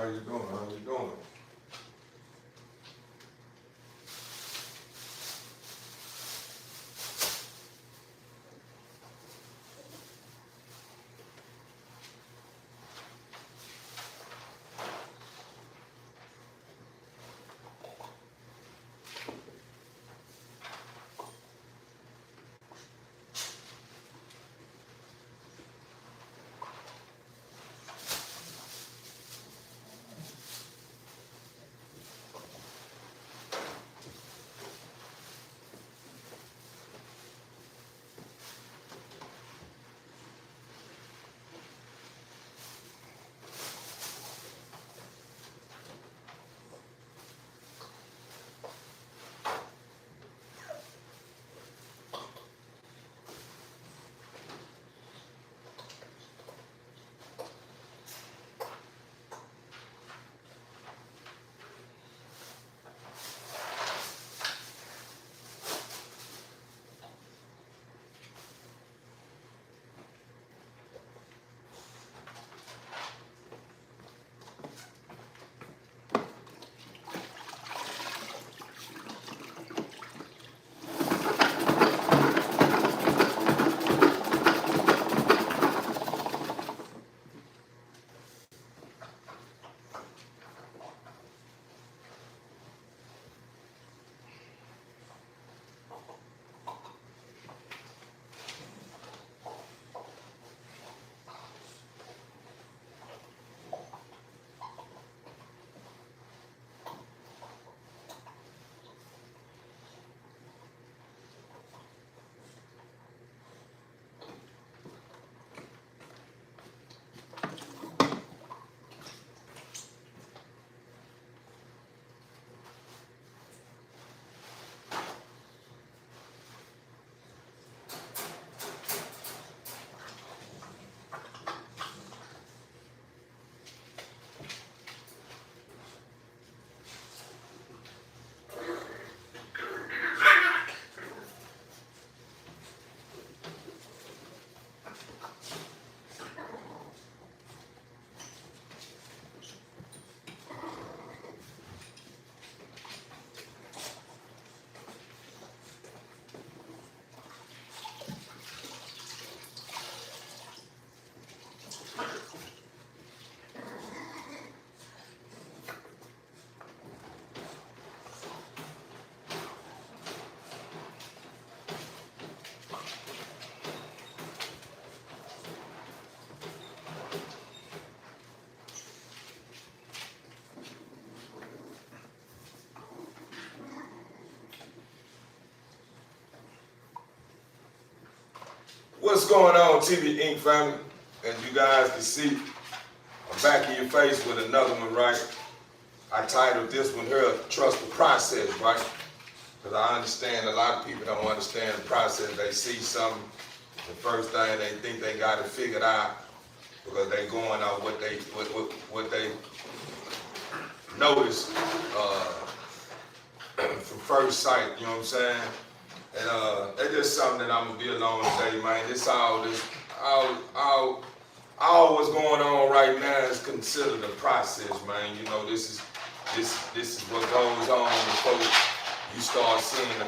How you doing? How you doing? What's going on, TV Inc. family? As you guys can see, I'm back in your face with another one, right? I titled this one here, Trust the Process, right? Because I understand a lot of people don't understand the process. They see something, the first thing they think they got it figured out because they going on what they notice from first sight, you know what I'm saying? And that's just something that I'm gonna be along today, man. All what's going on right now is considered a process, man. You know, this is what goes on before you start seeing the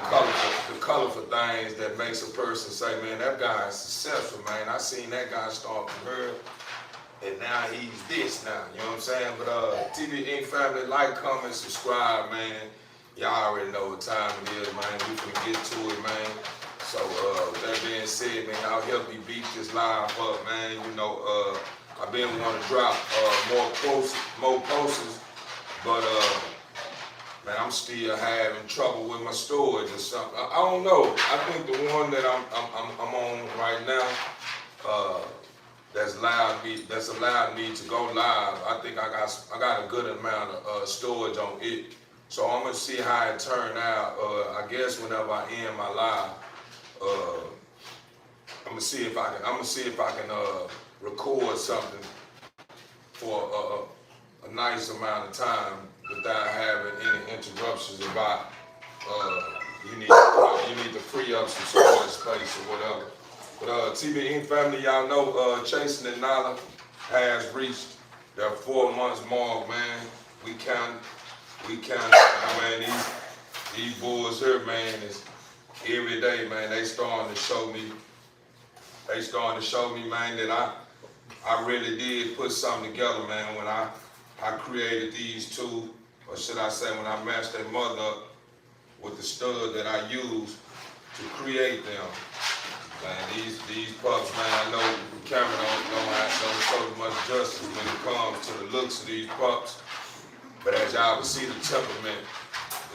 colorful things that makes a person say, man, that guy is successful, man. I seen that guy start from here, and now he's this now. You know what I'm saying? But TV Inc. family, like, comment, subscribe, man. Y'all already know what time it is, man. We finna get to it, man. So, with that being said, man, I'll help me beat this live up, man. You know, I've been wanting to drop more posts, but man, I'm still having trouble with my storage or something. I don't know. I think the one that I'm on right now, that's allowed me to go live. I think I got a good amount of storage on it. So I'm gonna see how it turned out. I guess whenever I end my live, I'm gonna see if I can record something for a nice amount of time without having any interruptions about you need to free up some storage space or whatever. But TV Inc. family, y'all know Chasing the Nala has reached that 4 months mark, man, we count, man, these boys here, man, is every day, man, they starting to show me, man, that I really did put something together, man, when I created these two, or should I say when I matched their mother up with the stud that I used to create them. Man, these pups, man, I know the camera don't show much justice when it comes to the looks of these pups, but as y'all can see, the temperament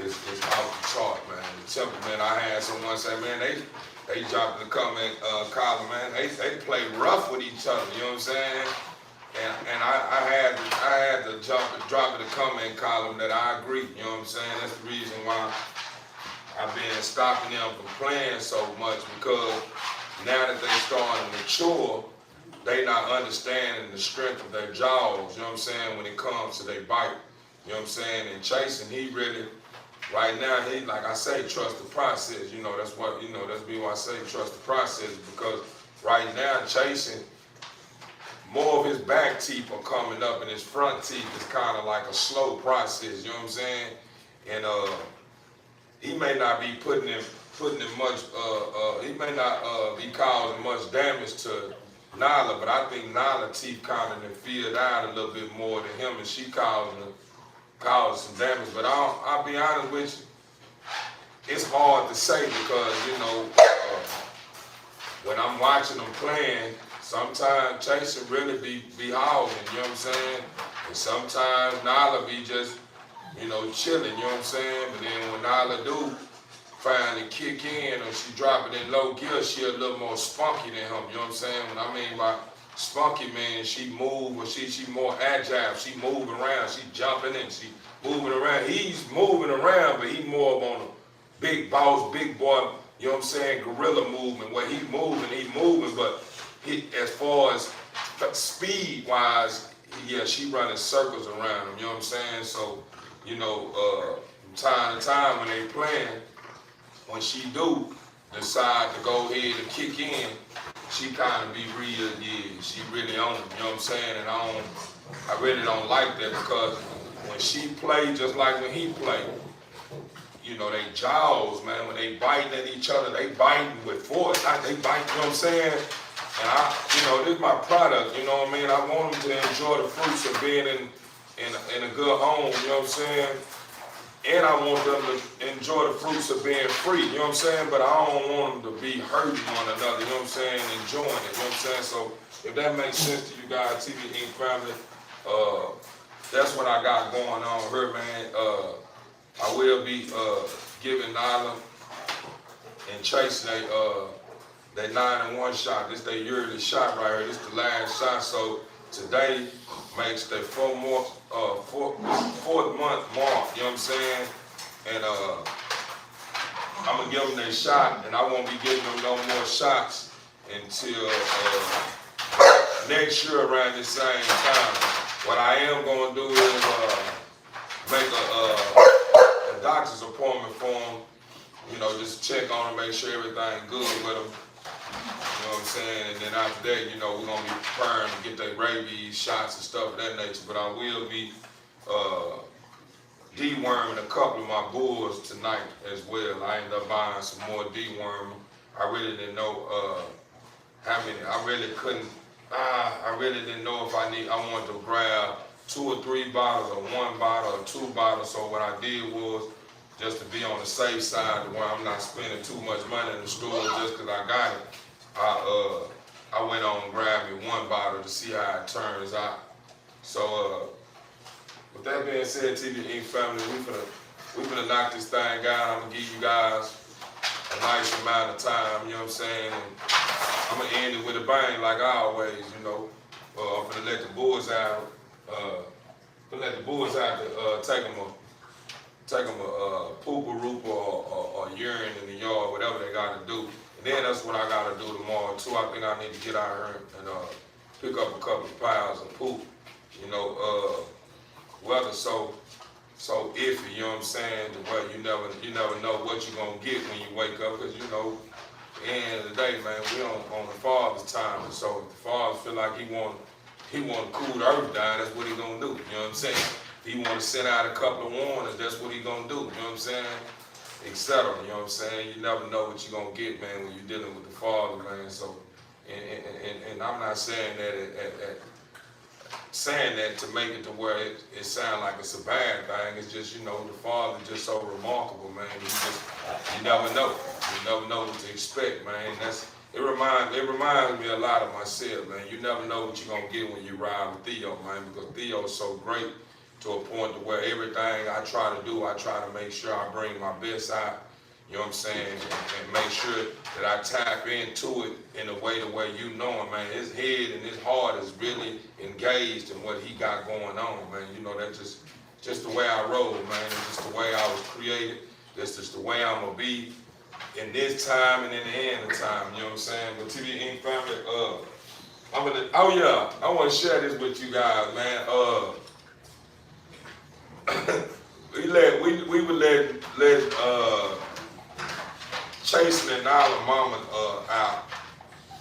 is off the chart, man. The temperament, I had someone say, man, they dropped in the comment column, man, they play rough with each other, you know what I'm saying? And I had to drop in the comment column that I agree, you know what I'm saying? That's the reason why I've been stopping them from playing so much, because now that they starting to mature, they not understanding the strength of their jaws, you know what I'm saying, when it comes to their bite, you know what I'm saying? And Chasen, he really, right now, he, like I say, trust the process, you know, that's why I say trust the process, because right now, Chasen, more of his back teeth are coming up, and his front teeth is kind of like a slow process, you know what I'm saying? And he may not be putting in much, he may not be causing much damage to Nyla, but I think Nyla teeth kind of filled out a little bit more than him, and she causing some damage. But I'll be honest with you, it's hard to say, because, you know, when I'm watching them playing, sometimes Chasen really be hollering, you know what I'm saying? And sometimes Nyla be just, you know, chilling, you know what I'm saying? But then when Nyla do finally kick in, or she drop it in low gear, she a little more spunky than him, you know what I'm saying? When I mean by spunky, man, she move, or she more agile, she moving around, she jumping and she moving around. He's moving around, but he more on a big boss, big boy, you know what I'm saying, gorilla movement, where he moving, but as far as speed wise, yeah, she running circles around him, you know what I'm saying? So, you know, from time to time when they playing, when she do decide to go ahead and kick in, she kind of be real, yeah, she really on him, you know what I'm saying? And I really don't like that, because when she play just like when he play, you know, they jaws, man, when they biting at each other, they biting with force, they bite, you know what I'm saying? And you know, this is my product, you know what I mean? I want them to enjoy the fruits of being in a good home, you know what I'm saying? And I want them to enjoy the fruits of being free, you know what I'm saying? But I don't want them to be hurting one another, you know what I'm saying? Enjoying it, you know what I'm saying? So if that makes sense to you guys, TV Inc. family, that's what I got going on here, man. I will be giving Nyla and Chase that 9-1 shot. This their yearly shot right here. This the last shot. So today makes their 4th month mark. You know what I'm saying? And I'm gonna give them their shot, and I won't be giving them no more shots until next year around this same time. What I am gonna do is make a doctor's appointment for them. You know, just check on them, make sure everything good with them. You know what I'm saying? And then after that, you know, we're going to be preparing to get their rabies shots and stuff of that nature. But I will be deworming a couple of my bulls tonight as well. I ended up buying some more deworming. I really didn't know how many. I really didn't know if I wanted to grab 2 or 3 bottles, or 1 bottle, or 2 bottles. So what I did was, just to be on the safe side, where I'm not spending too much money in the store just because I got it, I went on and grabbed me 1 bottle to see how it turns out. So with that being said, TV Inc. family, we finna knock this thing out. I'm gonna give you guys a nice amount of time, you know what I'm saying? And I'm gonna end it with a bang like I always, you know. I'm finna let the bulls out. To take them a pooper-rooper or urine in the yard, whatever they gotta do. And then that's what I gotta do tomorrow too. I think I need to get out here and pick up a couple of piles of poop. You know, weather so iffy, you know what I'm saying? The way you never know what you're gonna get when you wake up, because you know, at the end of the day, man, we on the father's time. And so if the father feel like he he want to cool the earth down, that's what he gonna do. You know what I'm saying? If he want to send out a couple of warnings, that's what he gonna do. You know what I'm saying? Etc. You know what I'm saying? You never know what you're gonna get, man, when you're dealing with the Father, man. So, and I'm not saying that saying that to make it to where it sounds like it's a bad thing. It's just, you know, the Father is just so remarkable, man. You never know. You never know what to expect, man. It reminds me a lot of myself, man. You never know what you're gonna get when you ride with Theo, man, because Theo is so great to a point to where everything I try to do, I try to make sure I bring my best out. You know what I'm saying? And make sure that I tap into it in a way the way you know him, man. His head and his heart is really engaged in what he got going on, man. You know, that's just the way I roll, man. It's just the way I was created. That's just the way I'm gonna be in this time and in the end of time. You know what I'm saying? But TV Inc. family, I want to share this with you guys, man. we would let Chasing and Nala Mama out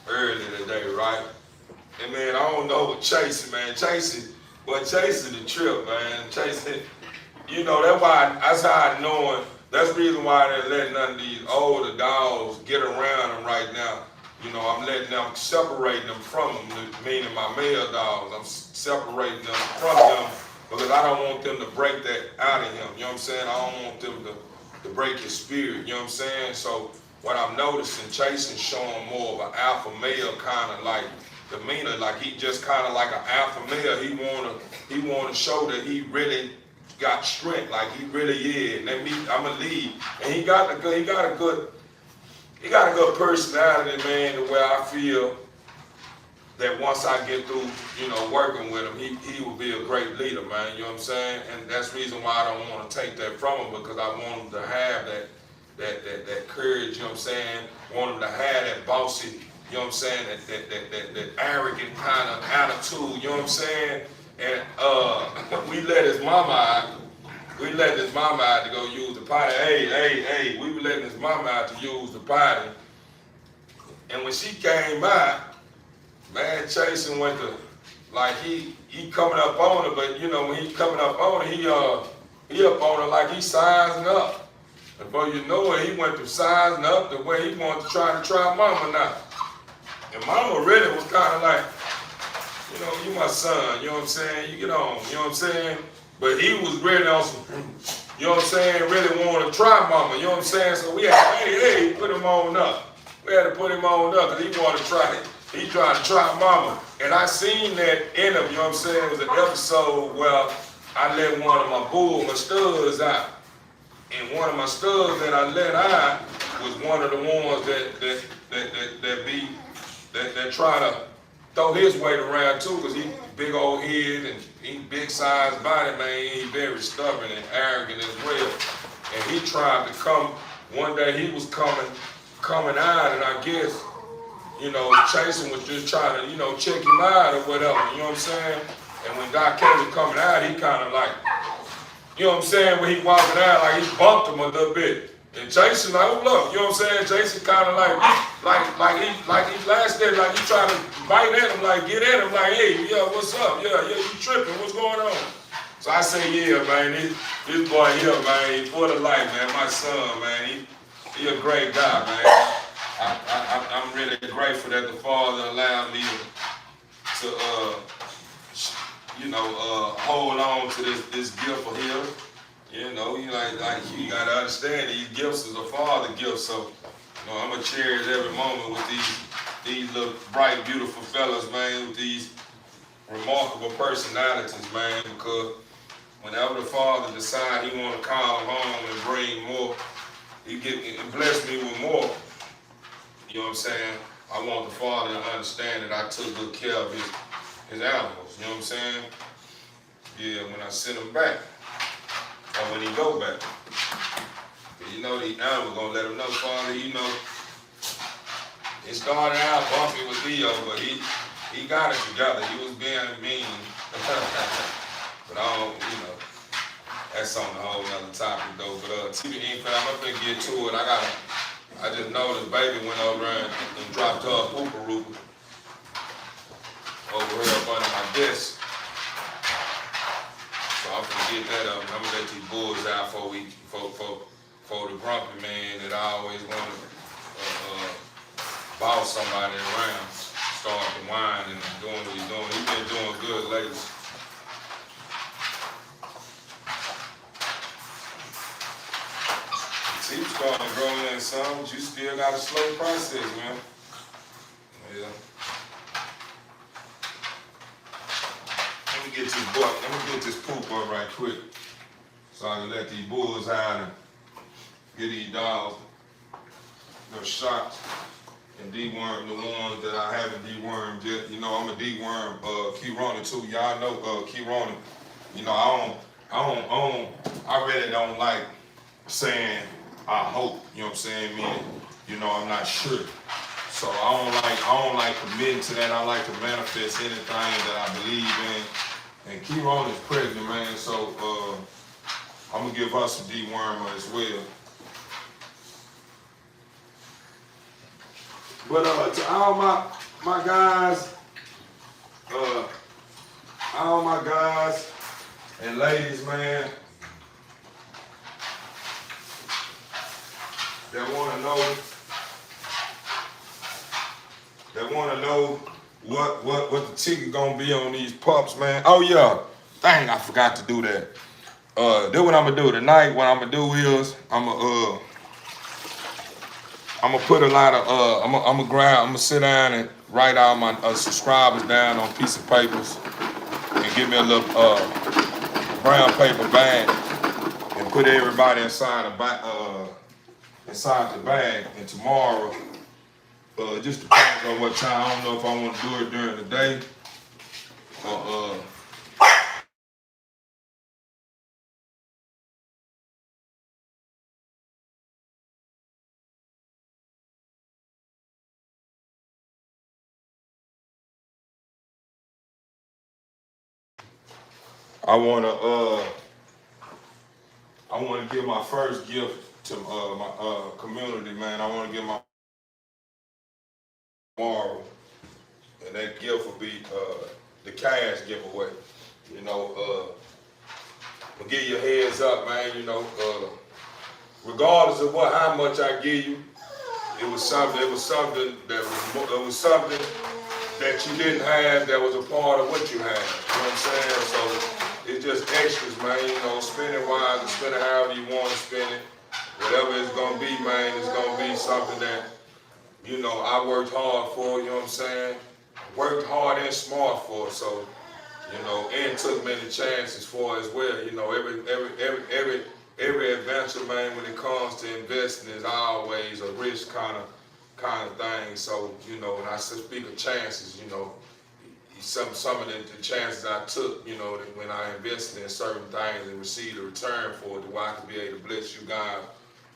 early today, right? And man, I don't know what Chasing the trip, man. Chasing, you know, that's how I know it. That's the reason why they're letting none of these older dogs get around them right now. You know, I'm separating them from them, meaning my male dogs. I'm separating them from them because I don't want them to break that out of him. You know what I'm saying? I don't want them to break his spirit. You know what I'm saying? So what I'm noticing, Chasing showing more of an alpha male kind of like demeanor, like he just kind of like an alpha male. He wanna show that he really got strength, like he really is. And I'm a lead, and he got a good personality, man. To where I feel that once I get through, you know, working with him, he will be a great leader, man. You know what I'm saying? And that's the reason why I don't want to take that from him, because I want him to have that courage. You know what I'm saying? Want him to have that bossy. You know what I'm saying? That arrogant kind of attitude. You know what I'm saying? And we let his mama out. We let his mama out to go use the potty. Hey, we were letting his mama out to use the potty. And when she came out, man, Chasing went to, like he coming up on her, but you know, when he coming up on her, he up on her like he sizing up. And before you know it, he went to sizing up the way he wanted to try mama now. And mama really was kind of like, you know, you my son, you know what I'm saying? You get on, you know what I'm saying? But he was really on some, you know what I'm saying, really wanted to try mama, you know what I'm saying? So we had, hey, put him on up. We had to put him on up because he wanted to try it. He tried to try mama. And I seen that in him, you know what I'm saying? It was an episode where I let one of my studs out. And one of my studs that I let out was one of the ones that try to throw his weight around too, because he big old head and he big sized body, man. He very stubborn and arrogant as well. And he tried to come, one day he was coming out, and I guess, you know, Chasing was just trying to, you know, check him out or whatever, you know what I'm saying? And when Doc K was coming out, he kind of like, you know what I'm saying, when he walking out, like he bumped him a little bit. And Chasing, like, oh look, you know what I'm saying? Chasing kind of like he last day, like he trying to bite at him, like get at him, like, hey, yeah, what's up? Yeah, you tripping? What's going on? So I say, yeah, man, this boy here, man, he for the life, man. My son, man, he a great guy, man. I'm really grateful that the Father allowed me to hold on to this gift of his. You know, you gotta understand these gifts is a Father gift. So, you know, I'm gonna cherish every moment with these little bright, beautiful fellas, man, with these remarkable personalities, man. Because whenever the Father decides He want to call home and bring more, He bless me with more. You know what I'm saying? I want the Father to understand that I took good care of his animals. You know what I'm saying? Yeah, when I send them back, or when he go back. You know, the animal gonna let him know, Father, you know, it started out bumpy with Theo, but he got it together. He was being mean. But I don't, you know, that's on a whole nother topic though. But TV Inc. fam, I'm gonna get to it. I just know this baby went over and dropped her a pooper rooper over here front of my desk. So I'm gonna get that up. I'm gonna let these bulls out for the grumpy man that I always want to boss somebody around. Start to whine and doing what he's doing. He's been doing good lately. See, you starting to grow in some, but you still got a slow process, man. Yeah. Let me get this poop up right quick so I can let these bulls out and get these dogs their shots and deworm the ones that I haven't dewormed yet. You know, I'm a deworm Kironi too. Y'all know Kironi. You know, I really don't like saying I hope, you know what I'm saying? Meaning, you know, I'm not sure. So I don't like committing to that. I like to manifest anything that I believe in. And Kironi is pregnant, man, so I'm gonna give her some dewormer as well. But to all my guys, all my guys and ladies, man, that wanna know what the ticket gonna be on these pups, man. Oh yeah, dang, I forgot to do that. Then what I'm gonna do tonight, what I'm gonna do is I'm gonna put a lot of I'm gonna sit down and write all my subscribers down on piece of papers and give me a little brown paper bag and put everybody inside the bag. And tomorrow, just depends on what time. I don't know if I want to do it during the day or I wanna give my first gift to my community, man. I wanna give my tomorrow, and that gift will be the cash giveaway. You know, I'll give you a heads up, man. You know, regardless of how much I give you, it was something that you didn't have that was a part of what you had. You know what I'm saying? So it's just extras, man. You know, spend it wise and spend it however you want to spend it. Whatever it's gonna be, man, it's gonna be something that, you know, I worked hard for. You know what I'm saying? Worked hard and smart for. So, you know, and took many chances for as well. You know, every adventure, man, when it comes to investing is always a risk kind of thing. So, you know, when I speak of chances, you know, some of the chances I took, you know, when I invested in certain things and received a return for it, where I could be able to bless you guys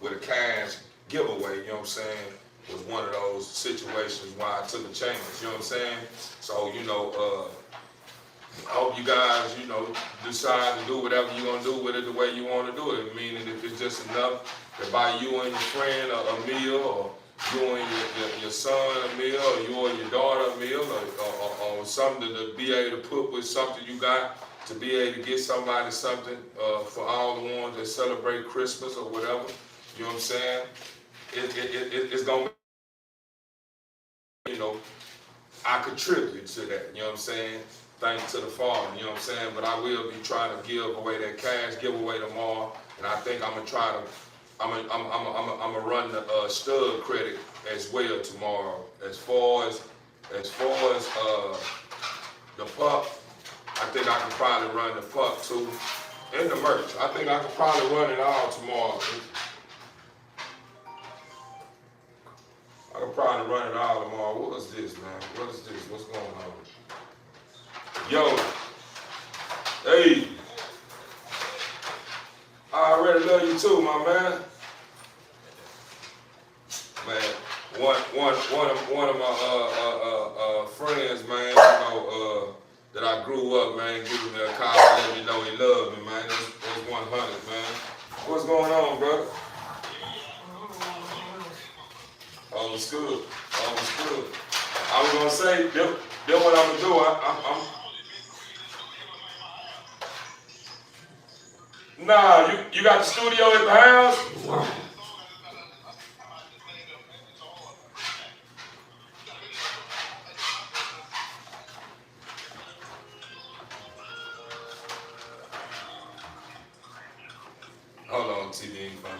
with a cash giveaway, you know what I'm saying, was one of those situations why I took a chance, you know what I'm saying? So, you know, I hope you guys, you know, decide to do whatever you're going to do with it the way you want to do it. Meaning if it's just enough to buy you and your friend a meal, or you and your son a meal, or you and your daughter a meal, or something to be able to put with something you got, to be able to get somebody something for all the ones that celebrate Christmas or whatever, you know what I'm saying? It's going to be, you know, I contribute to that, you know what I'm saying? Thanks to the Father, you know what I'm saying? But I will be trying to give away that cash giveaway tomorrow, and I think I'm gonna try to, I'm gonna run the stud credit as well tomorrow. As far as the pup, I think I can probably run the pup too, and the merch. I think I can probably run it all tomorrow. I can probably run it all tomorrow. What is this, man? What is this? What's going on? Yo, hey, I already love you too, my man. Man, one of my friends, man, you know, that I grew up, man, giving me a call, let me know he loved me, man. That's 100, man. What's going on, brother? All was good. I was gonna say, then what I'm gonna do, Nah, you got the studio at the house? Hold on, TV phone.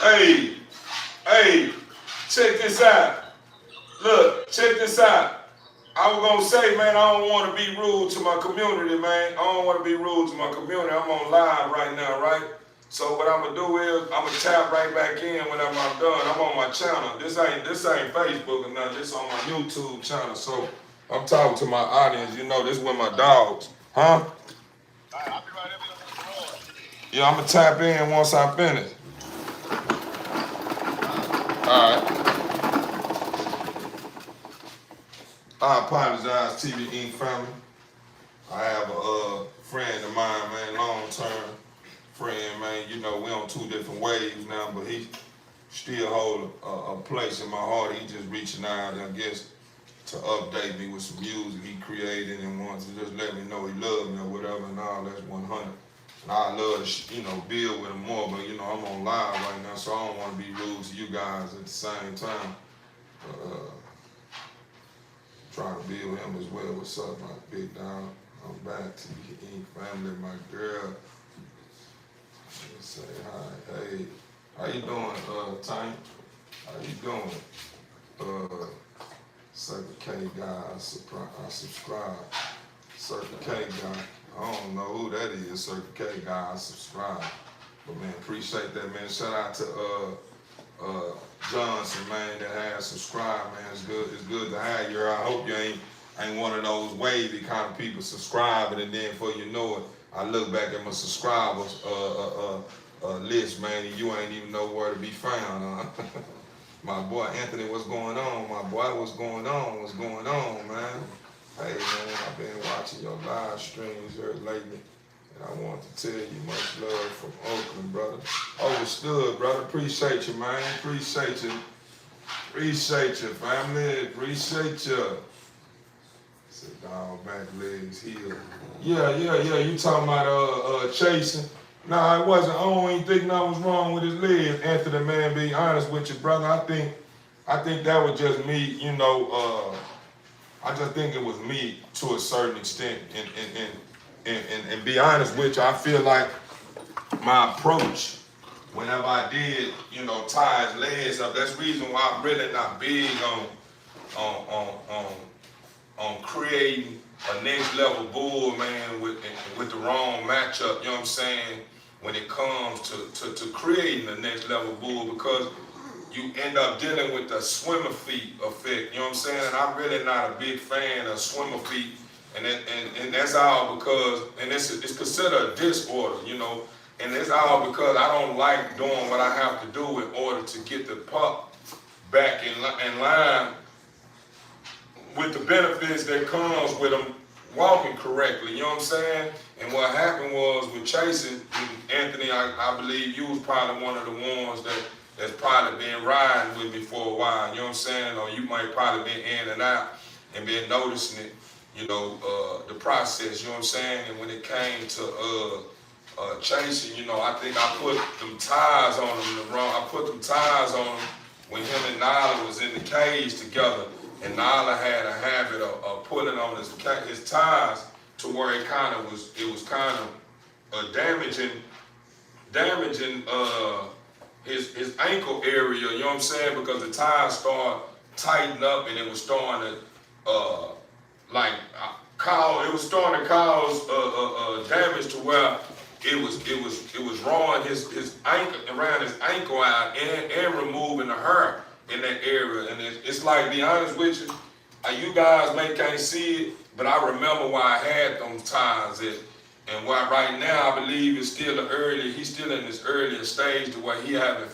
Hey, hey, check this out. Look, check this out. I was gonna say, man, I don't want to be rude to my community, man. I don't want to be rude to my community. I'm on live right now, right? So what I'm gonna do is I'm gonna tap right back in whenever I'm done. I'm on my channel. This ain't Facebook or nothing. This on my YouTube channel. So I'm talking to my audience. You know, this with my dogs, huh? Yeah, I'm gonna tap in once I finish. All right. I apologize, TV Inc. family. I have a friend of mine, man, long-term friend, man. You know, we on two different waves now, but he still hold a place in my heart. He just reaching out, I guess, to update me with some music he created and wants to just let me know he loves me or whatever and all. That's 100. And I love to, build with him more, but, I'm on live right now, so I don't want to be rude to you guys at the same time. Trying to be with him as well. What's up, my big dog? I'm back to you, family, my girl. Let's say hi. Hey, how you doing, Tank? How you doing? Circle K guy, I subscribe. Circle K guy. I don't know who that is. Circle K guy, I subscribe. But man, appreciate that, man. Shout out to Johnson, man, that has subscribed, man. It's good to have you. I hope you ain't one of those wavy kind of people subscribing and then before you know it, I look back at my subscribers list, man, and you ain't even know where to be found. My boy Anthony, what's going on? My boy, what's going on? What's going on, man? Hey, man, I've been watching your live streams here lately. I want to tell you much love from Oakland, brother. Overstood, brother. Appreciate you, man. Appreciate you. Appreciate you, family. Appreciate you. Said dog back legs healed. Yeah. You talking about chasing? Nah, it wasn't. I don't even think nothing was wrong with his legs. Anthony, man, be honest with you, brother. I think that was just me, I just think it was me to a certain extent and be honest with you, I feel like my approach, whenever I did, tie his legs up, that's the reason why I'm really not big on creating a next level bull, man, with the wrong matchup, you know what I'm saying, when it comes to creating the next level bull, because you end up dealing with the swimmer feet effect, you know what I'm saying, and I'm really not a big fan of swimmer feet. And that's all because, and it's considered a disorder, and it's all because I don't like doing what I have to do in order to get the pup back in line with the benefits that comes with them walking correctly, you know what I'm saying? And what happened was with chasing, Anthony, I believe you was probably one of the ones that's probably been riding with me for a while, you know what I'm saying? Or you might probably been in and out and been noticing it. the process, you know what I'm saying? And when it came to chasing, I think I put them ties on him I put them ties on him when him and Nyla was in the cage together. And Nyla had a habit of pulling on his ties to where it was kind of damaging his ankle area, you know what I'm saying? Because the ties started tightening up and it was starting to it was starting to cause damage to where it was rawing his ankle around his ankle out and removing the hair in that area. And it's like, be honest with you, you guys can't see it, but I remember why I had those ties and why right now I believe he's still in this earlier stage to where he haven't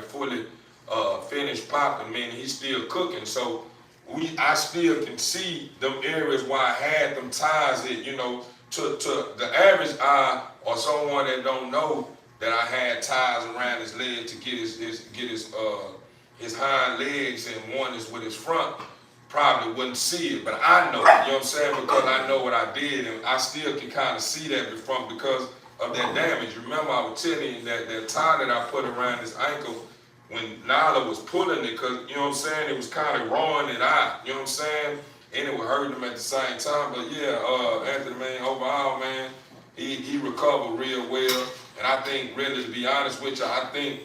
fully finished popping, meaning he's still cooking. So I still can see them areas where I had them ties in, to the average eye or someone that don't know that I had ties around his leg to get his hind legs, and one is with his front, probably wouldn't see it, but I know, you know what I'm saying, because I know what I did, and I still can kind of see that from because of that damage. Remember, I was telling you that tie that I put around his ankle when Nyla was pulling it, because, you know what I'm saying, it was kind of rawing it out, you know what I'm saying, and it would hurt him at the same time. But yeah, Anthony, man, overall, man, he recovered real well, and I think, really, to be honest with you, I think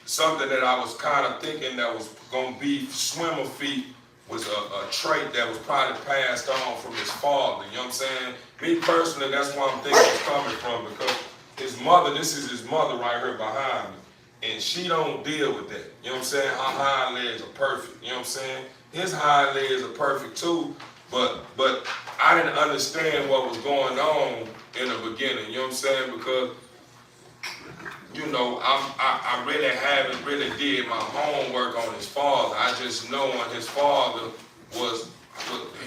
something that I was kind of thinking that was going to be swimmer feet was a trait that was probably passed on from his father, you know what I'm saying? Me personally, that's where I'm thinking it's coming from, because his mother, this is his mother right here behind me, and she don't deal with that, you know what I'm saying? Her hind legs are perfect, you know what I'm saying? His hind legs are perfect too, but I didn't understand what was going on in the beginning, you know what I'm saying? Because I really haven't really did my homework on his father. I just know when his father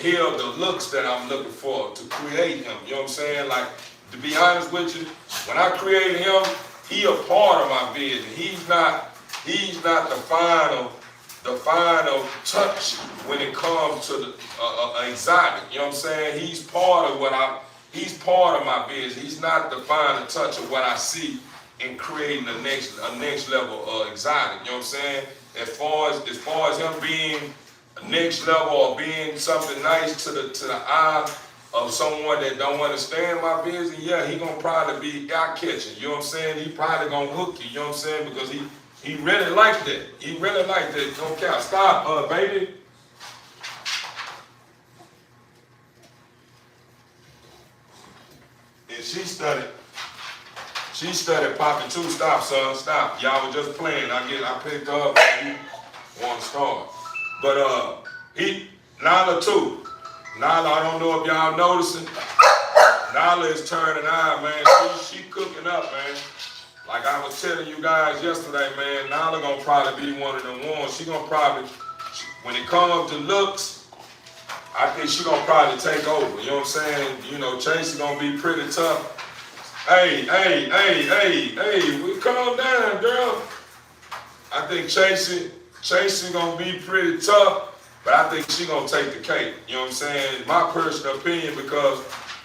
held the looks that I'm looking for to create him. You know what I'm saying? Like, to be honest with you, when I created him, he a part of my vision. He's not the final touch when it comes to the exotic. You know what I'm saying? He's part of my vision. He's not the final touch of what I see in creating a next level exotic, you know what I'm saying? As far as him being next level or being something nice to the eye of someone that don't understand my vision, yeah, he gonna probably be eye catching, you know what I'm saying? He probably gonna hook you, you know what I'm saying? Because he really like that. He really like that. Don't care. Stop, baby. And she studied popping too. Stop, son. Stop. Y'all were just playing. I picked up and you want to start. But Nyla too. Nyla, I don't know if y'all noticing. Nyla is turning on, man. She cooking up, man. Like I was telling you guys yesterday, man, Nyla gonna probably be one of them ones. She gonna probably, when it comes to looks, I think she gonna probably take over. You know what I'm saying? Chase is gonna be pretty tough. Hey, we calm down, girl. I think Chasey gonna be pretty tough, but I think she gonna take the cake. You know what I'm saying? My personal opinion, because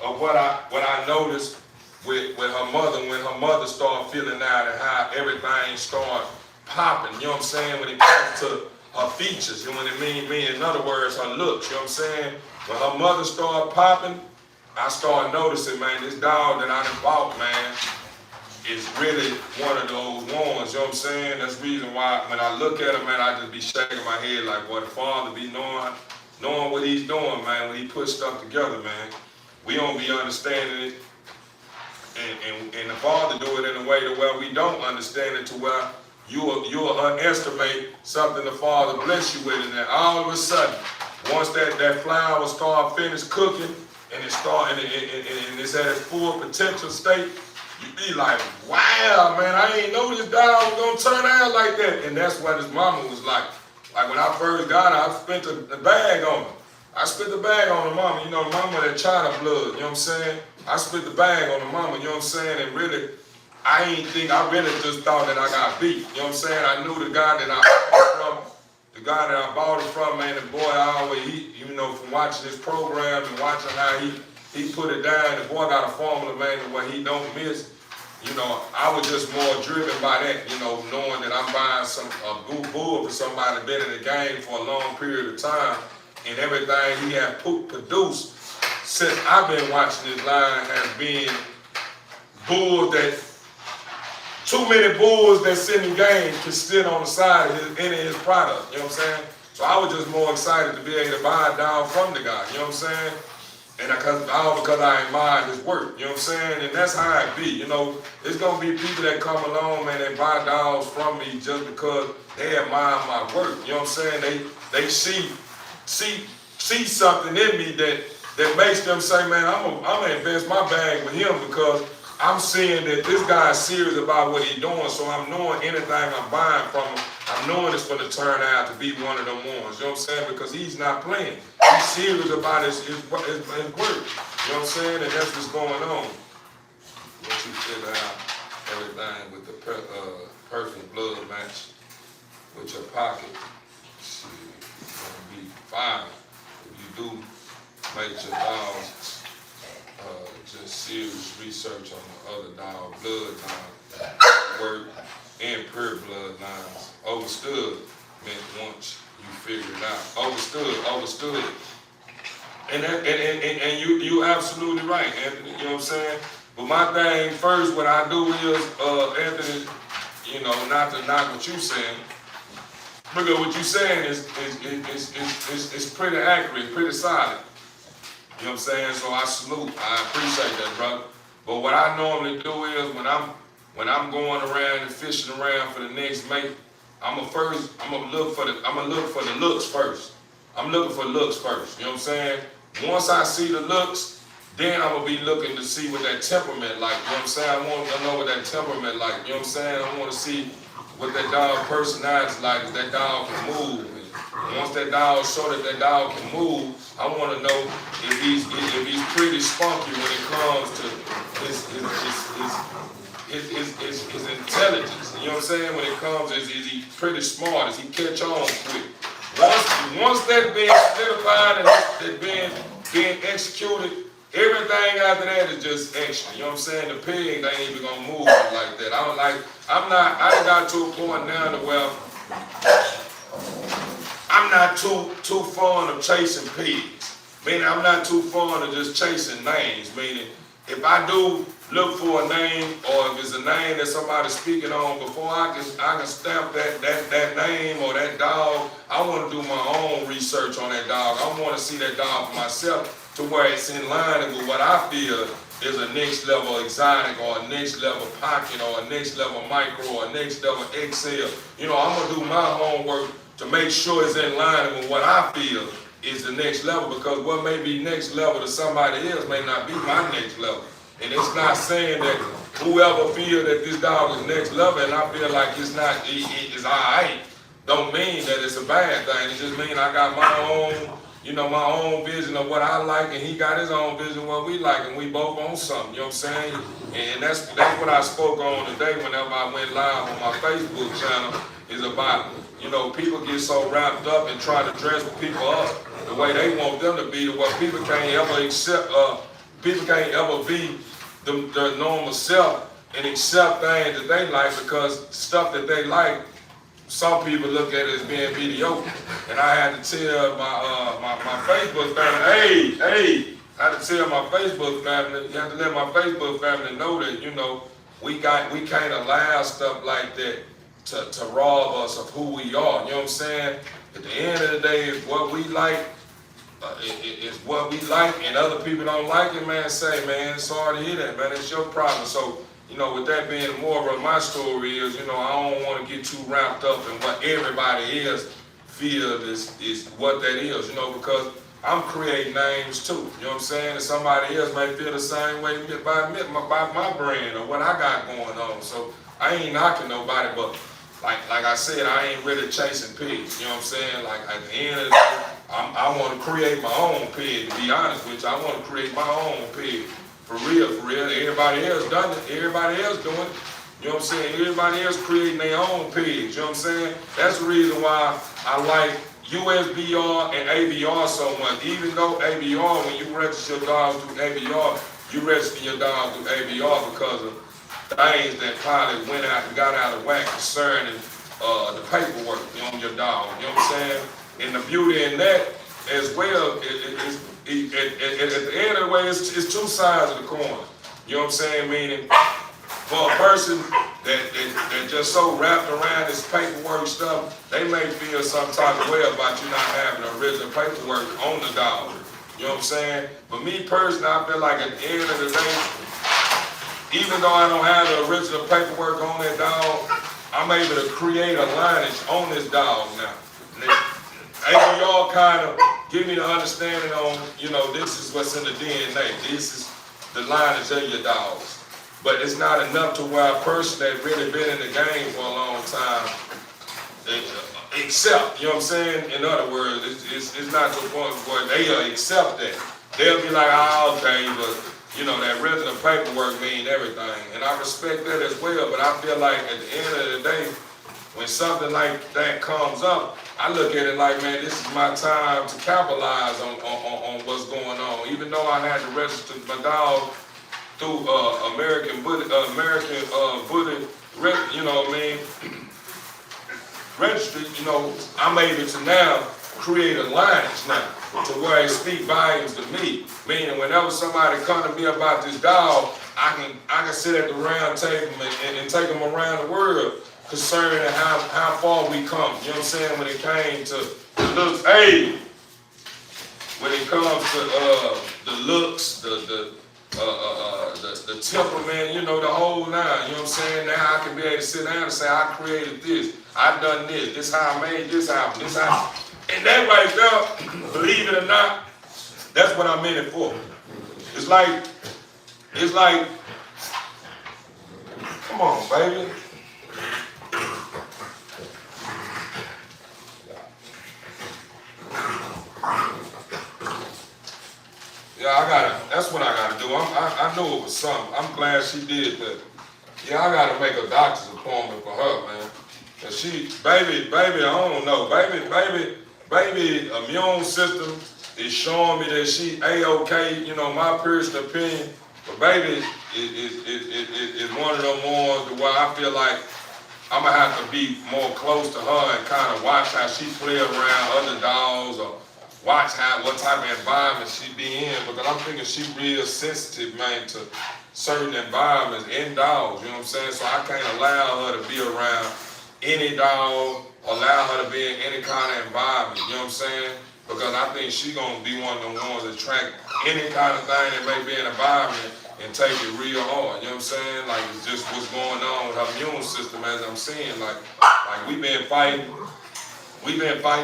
of what I noticed with her mother, when her mother started feeling out and how everything started popping. You know what I'm saying? When it comes to her features, you know what I mean? In other words, her looks. You know what I'm saying? When her mother started popping, I started noticing, man, this dog that I done bought, man, is really one of those ones, you know what I'm saying? That's the reason why when I look at him, man, I just be shaking my head like, boy, the father be knowing what he's doing, man, when he puts stuff together, man. We don't be understanding it, and the father do it in a way to where we don't understand it, to where you'll underestimate something the father bless you with, and then all of a sudden, once that flower start finished cooking, and it's at its full potential state, you be like, wow, man, I ain't know this dog was gonna turn out like that. And that's what his mama was like. Like when I first got her, I spent the bag on her. I spent the bag on the mama, mama that China blood, you know what I'm saying? I spent the bag on the mama, you know what I'm saying? And really, I really just thought that I got beat, you know what I'm saying? I knew the guy that I guy that I bought it from, man, the boy, I always, you know, from watching this program and watching how he put it down, the boy got a formula, man, where he don't miss. You know, I was just more driven by that, you know, knowing that I'm buying a good bull for somebody that's been in the game for a long period of time, and everything he had produced since I've been watching this line has been bulls that, too many bulls that sit in the game can sit on the side of any of his product, you know what I'm saying? So I was just more excited to be able to buy it down from the guy, you know what I'm saying? And all because I admire his work, you know what I'm saying? And that's how it be, you know. There's gonna be people that come along, man, and buy dogs from me just because they admire my work, you know what I'm saying? They see something in me that makes them say, man, I'm gonna invest my bag with him because I'm seeing that this guy is serious about what he's doing, so I'm knowing anything I'm buying from him, I'm knowing it's going to turn out to be one of them ones, you know what I'm saying? Because he's not playing. He's serious about his work, you know what I'm saying? And that's what's going on. Once you figure out everything with the perfect blood match with your pocket, shit, it's going to be fine. If you do make your dogs just serious research on the other dog bloodline work and pure bloodlines. Overstood meant once you figure it out. Overstood. And you absolutely right, Anthony, you know what I'm saying? But my thing first, what I do is, Anthony, you know, not to knock what you saying, because what you saying is pretty accurate, pretty solid. You know what I'm saying? So I salute. I appreciate that, brother. But what I normally do is when I'm going around and fishing around for the next mate, I'm gonna look for the looks first. I'm looking for looks first. You know what I'm saying? Once I see the looks, then I'm gonna be looking to see what that temperament like. You know what I'm saying? I want to know what that temperament like. You know what I'm saying? I want to see what that dog personality is like. If that dog can move. Once that dog show that dog can move, I want to know if he's pretty spunky when it comes to his intelligence. You know what I'm saying? When it comes, is he pretty smart? Is he catch on quick? Once that being solidified and that being executed, everything after that is just extra. You know what I'm saying? The pig ain't even gonna move like that. I done got to a point now to where I'm not too fond of chasing pigs. Meaning I'm not too fond of just chasing names. Meaning if I do look for a name, or if it's a name that somebody's speaking on, before I can stamp that name or that dog, I want to do my own research on that dog. I want to see that dog for myself to where it's in line with what I feel is a next level exotic or a next level pocket or a next level micro or a next level XL. You know, I'm going to do my homework to make sure it's in line with what I feel is the next level, because what may be next level to somebody else may not be my next level. And it's not saying that whoever feel that this dog is next level and I feel like it's not, it's all right, don't mean that it's a bad thing. It just means I got my own, you know, my own vision of what I like, and he got his own vision of what we like, and we both on something, you know what I'm saying? And that's what I spoke on today whenever I went live on my Facebook channel, is about, you know, people get so wrapped up and try to dress people up the way they want them to be, to where people can't ever accept, people can't ever be their normal self and accept things that they like, because stuff that they like, some people look at it as being mediocre. And I had to tell my Facebook family, I had to tell my Facebook family, you have to let my Facebook family know that, you know, we can't allow stuff like that to rob us of who we are. You know what I'm saying? At the end of the day, it's what we like. It's what we like, and other people don't like it, man. Say, man, it's hard to hear that, man. It's your problem. So, you know, with that being the moral of my story is, you know, I don't want to get too wrapped up in what everybody else feels is what that is, you know, because I'm creating names too. You know what I'm saying? And somebody else may feel the same way by my brand or what I got going on. So I ain't knocking nobody, but like I said, I ain't really chasing pigs. You know what I'm saying? Like at the end of the day, I want to create my own pig, to be honest with you. I want to create my own pig. For real. Everybody else done it. Everybody else doing it. You know what I'm saying? Everybody else creating their own pigs. You know what I'm saying? That's the reason why I like USBR and ABR so much. Even though ABR, when you register your dog through ABR, you register your dog through ABR because of things that probably went out and got out of whack concerning the paperwork on your dog. You know what I'm saying? And the beauty in that as well, at the end of the way, it's two sides of the coin. You know what I'm saying? Meaning, for a person that just so wrapped around this paperwork stuff, they may feel some type of way about you not having the original paperwork on the dog. You know what I'm saying? But me personally, I feel like at the end of the day, even though I don't have the original paperwork on that dog, I'm able to create a lineage on this dog now. And y'all kind of give me the understanding on, you know, this is what's in the DNA. This is the lineage of your dogs. But it's not enough to where a person that really been in the game for a long time, accept, you know what I'm saying? In other words, it's not to the point where they'll accept that. They'll be like, okay, but you know, that original paperwork mean everything. And I respect that as well, but I feel like at the end of the day, when something like that comes up, I look at it like, man, this is my time to capitalize on what's going on. Even though I had to register my dog through American Buddha, you know what I mean, registered, you know, I'm able to now create a lineage now to where it speak volumes to me. Meaning whenever somebody come to me about this dog, I can sit at the round table and take them around the world concerning how far we come. You know what I'm saying? When it came to the looks, when it comes to the looks, the temperament, you know, the whole nine. You know what I'm saying? Now I can be able to sit down and say, I created this, I done this how I made this album, this how. And that right there, believe it or not, that's what I'm in it for. It's like, come on, baby. Yeah, that's what I gotta do. I knew it was something. I'm glad she did that. Yeah, I gotta make a doctor's appointment for her, man. And she, baby, I don't know. Baby, immune system is showing me that she A-okay, you know, my personal opinion. But baby is one of them ones where I feel like I'm gonna have to be more close to her and kind of watch how she play around other dogs or watch what type of environment she be in, because I'm thinking she real sensitive, man, to certain environments in dogs, you know what I'm saying? So I can't allow her to be around any dog, allow her to be in any kind of environment, you know what I'm saying? Because I think she gonna be one of the ones that track any kind of thing that may be in the environment and take it real hard, you know what I'm saying? Like it's just what's going on with her immune system, as I'm seeing, like we've been fighting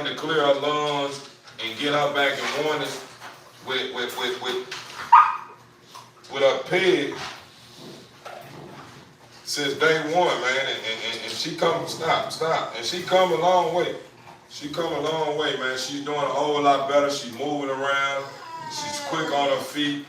to clear her lungs and get her back in warning with her pig since day one, man. And she come, stop. And she come a long way. She come a long way, man. She's doing a whole lot better. She's moving around. She's quick on her feet.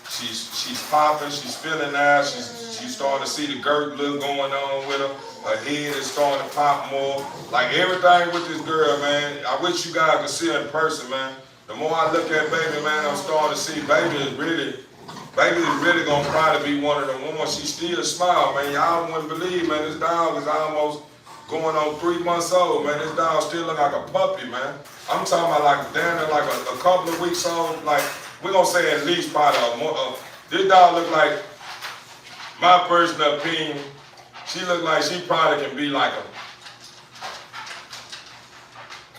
She's popping. She's feeling nice. She's starting to see the girt look going on with her. Her head is starting to pop more. Like everything with this girl, man. I wish you guys could see her in person, man. The more I look at baby, man, I'm starting to see baby is really gonna probably be one of the ones. She still smile, man. Y'all wouldn't believe, man. This dog is almost going on 3 months old, man. This dog still look like a puppy, man. I'm talking about like down there like a couple of weeks old. Like we're gonna say at least probably a month. This dog look like, my personal opinion, she look like she probably can be like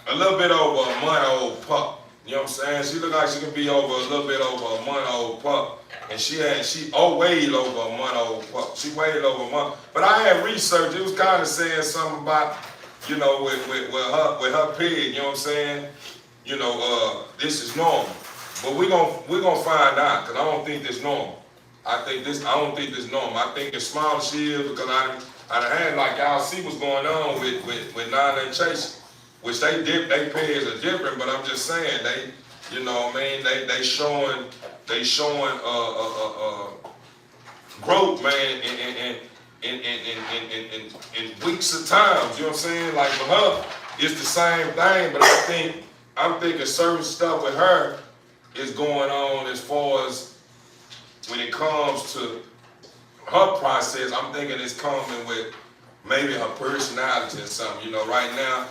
a little bit over a month old pup. You know what I'm saying? She look like she can be over a little bit over a month old pup. And she weighed over a month old pup. She weighed over a month. But I had research, it was kind of saying something about, you know, with her pig, you know what I'm saying? You know, this is normal. But we're gonna find out, because I don't think this normal. I don't think this normal. I think as small as she is, because I had, like, y'all see what's going on with Nana and Chase, which they pigs are different, but I'm just saying, they, you know what I mean, they showing growth, man, in weeks of times, you know what I'm saying? Like for her, it's the same thing, but I'm thinking certain stuff with her is going on as far as when it comes to her process. I'm thinking it's coming with maybe her personality or something. You know, right now,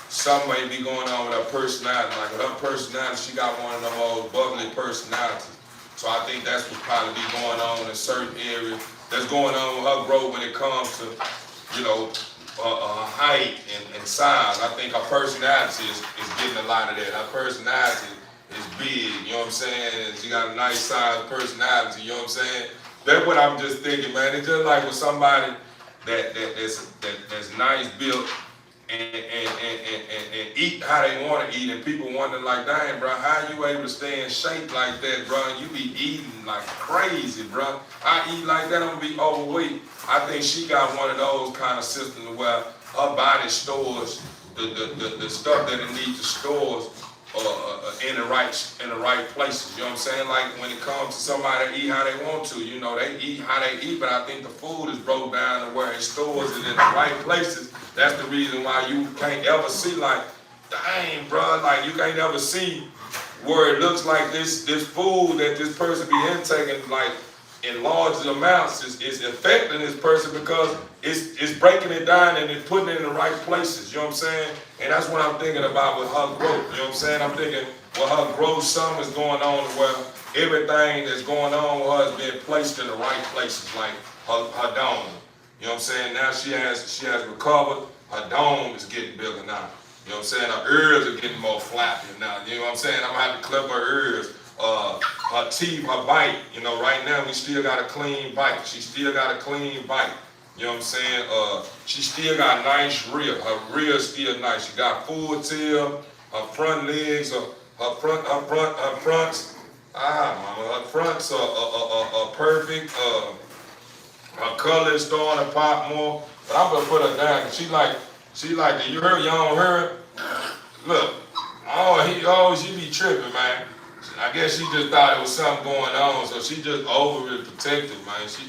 something may be going on with her personality. Like with her personality, she got one of the most bubbly personalities. So I think that's what probably be going on in certain areas. That's going on with her growth when it comes to, you know, height and size. I think her personality is getting a lot of that. Her personality is big, you know what I'm saying? She got a nice size personality, you know what I'm saying? That's what I'm just thinking, man. It's just like with somebody that's nice built and eat how they want to eat, and people wonder like, dang, bro, how you able to stay in shape like that, bro? And you be eating like crazy, bro. I eat like that, I'm gonna be overweight. I think she got one of those kind of systems where her body stores the stuff that it needs to store in the right places. You know what I'm saying? Like when it comes to somebody that eat how they want to, you know, they eat how they eat, but I think the food is broke down to where it stores it in the right places. That's the reason why you can't ever see like, dang, bro, like you can't ever see where it looks like this food that this person be intaking like in large amounts is affecting this person because it's breaking it down and it's putting it in the right places. You know what I'm saying? And that's what I'm thinking about with her growth. You know what I'm saying? I'm thinking with her growth, something is going on where everything that's going on with her is being placed in the right places, like her dome. You know what I'm saying? Now she has recovered. Her dome is getting bigger now. You know what I'm saying? Her ears are getting more flappy now. You know what I'm saying? I'm gonna have to clip her ears. Her teeth, her bite. You know, right now we still got a clean bite. She still got a clean bite. You know what I'm saying? She still got nice rear. Her rear is still nice. She got full tail. Her front legs are her fronts. Her fronts are perfect. Her color is starting to pop more. But I'm gonna put her down. She like you heard, you don't hear it? Look, she be tripping, man. I guess she just thought it was something going on, so she just overly protected, man. She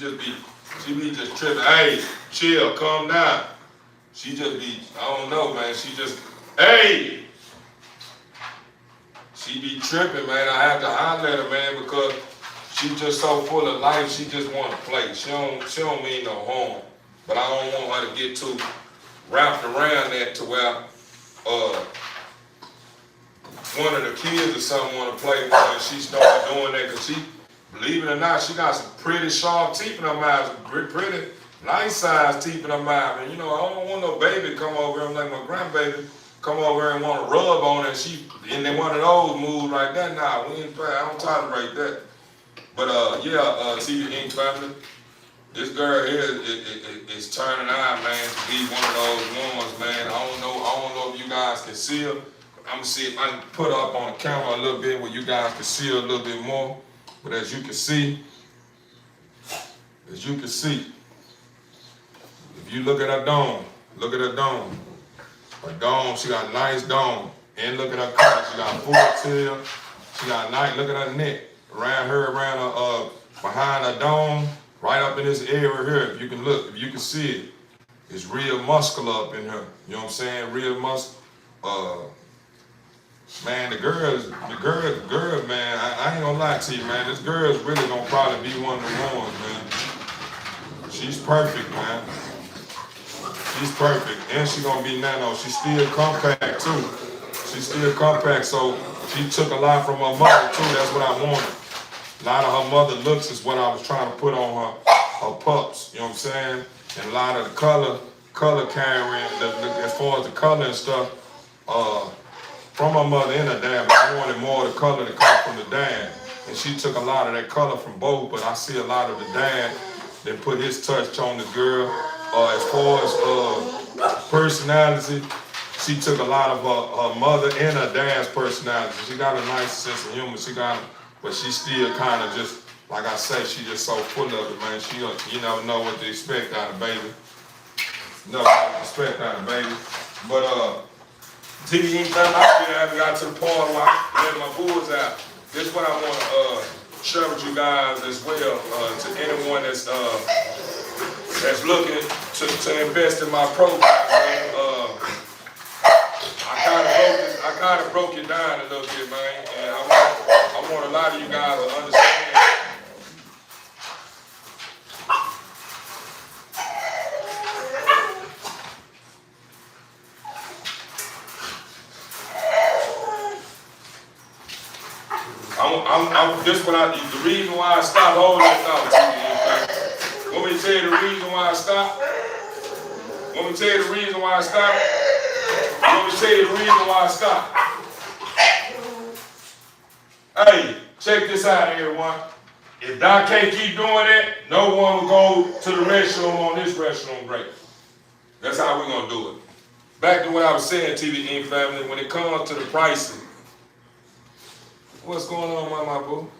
be just tripping. Hey, chill, calm down. She just be, I don't know, man. Hey! She be tripping, man. I have to holler at her, man, because she just so full of life. She just want to play. She don't mean no harm. But I don't want her to get too wrapped around that to where one of the kids or something want to play with her and she started doing that because she, believe it or not, she got some pretty sharp teeth in her mouth, some pretty nice sized teeth in her mouth. And you know, I don't want no baby to come over here and like my grandbaby come over here and want to rub on her and then one of those moves like that. Nah, we ain't play. I don't tolerate that. But TV Ink family, this girl here is turning out, man, to be one of those ones, man. I don't know if you guys can see her. I'm gonna see if I can put her up on the camera a little bit where you guys can see her a little bit more. But as you can see, if you look at her dome, her dome, she got a nice dome. And look at her collar, she got full tail, she got a nice, look at her neck, around her behind her dome, right up in this area here, if you can look, if you can see it, it's real muscular up in her, you know what I'm saying, real man, the girl, man, I ain't gonna lie to you, man, this girl's really gonna probably be one of the ones, man. She's perfect, man. She's perfect, and she gonna be nano. She's still compact too. She's still compact, so she took a lot from her mother too. That's what I wanted. A lot of her mother looks is what I was trying to put on her pups. You know what I'm saying? And a lot of the color carrying, as far as the color and stuff, from her mother and her dad. But I wanted more of the color to come from the dad, and she took a lot of that color from both. But I see a lot of the dad that put his touch on the girl. As far as personality, she took a lot of her mother and her dad's personality. She got a nice sense of humor. But she still kind of just, like I say, she just so full of it, man. You never know what to expect out of baby. But TV Ink family, I still haven't got to the point where I let my bulls out. This is what I want to share with you guys as well. To anyone that's looking to invest in my program, kind of broke it down a little bit, man, and I want a lot of you guys to understand. This the reason why I stopped holding that thought. Want me to tell you the reason why I stopped? Want me to tell you the reason why I stopped? Want me to tell you the reason why I stopped? Hey, check this out, everyone. If Doc can't keep doing that, no one will go to the restroom on this restroom break. That's how we're gonna do it. Back to what I was saying, TVN family, when it comes to the pricing. What's going on, my boo?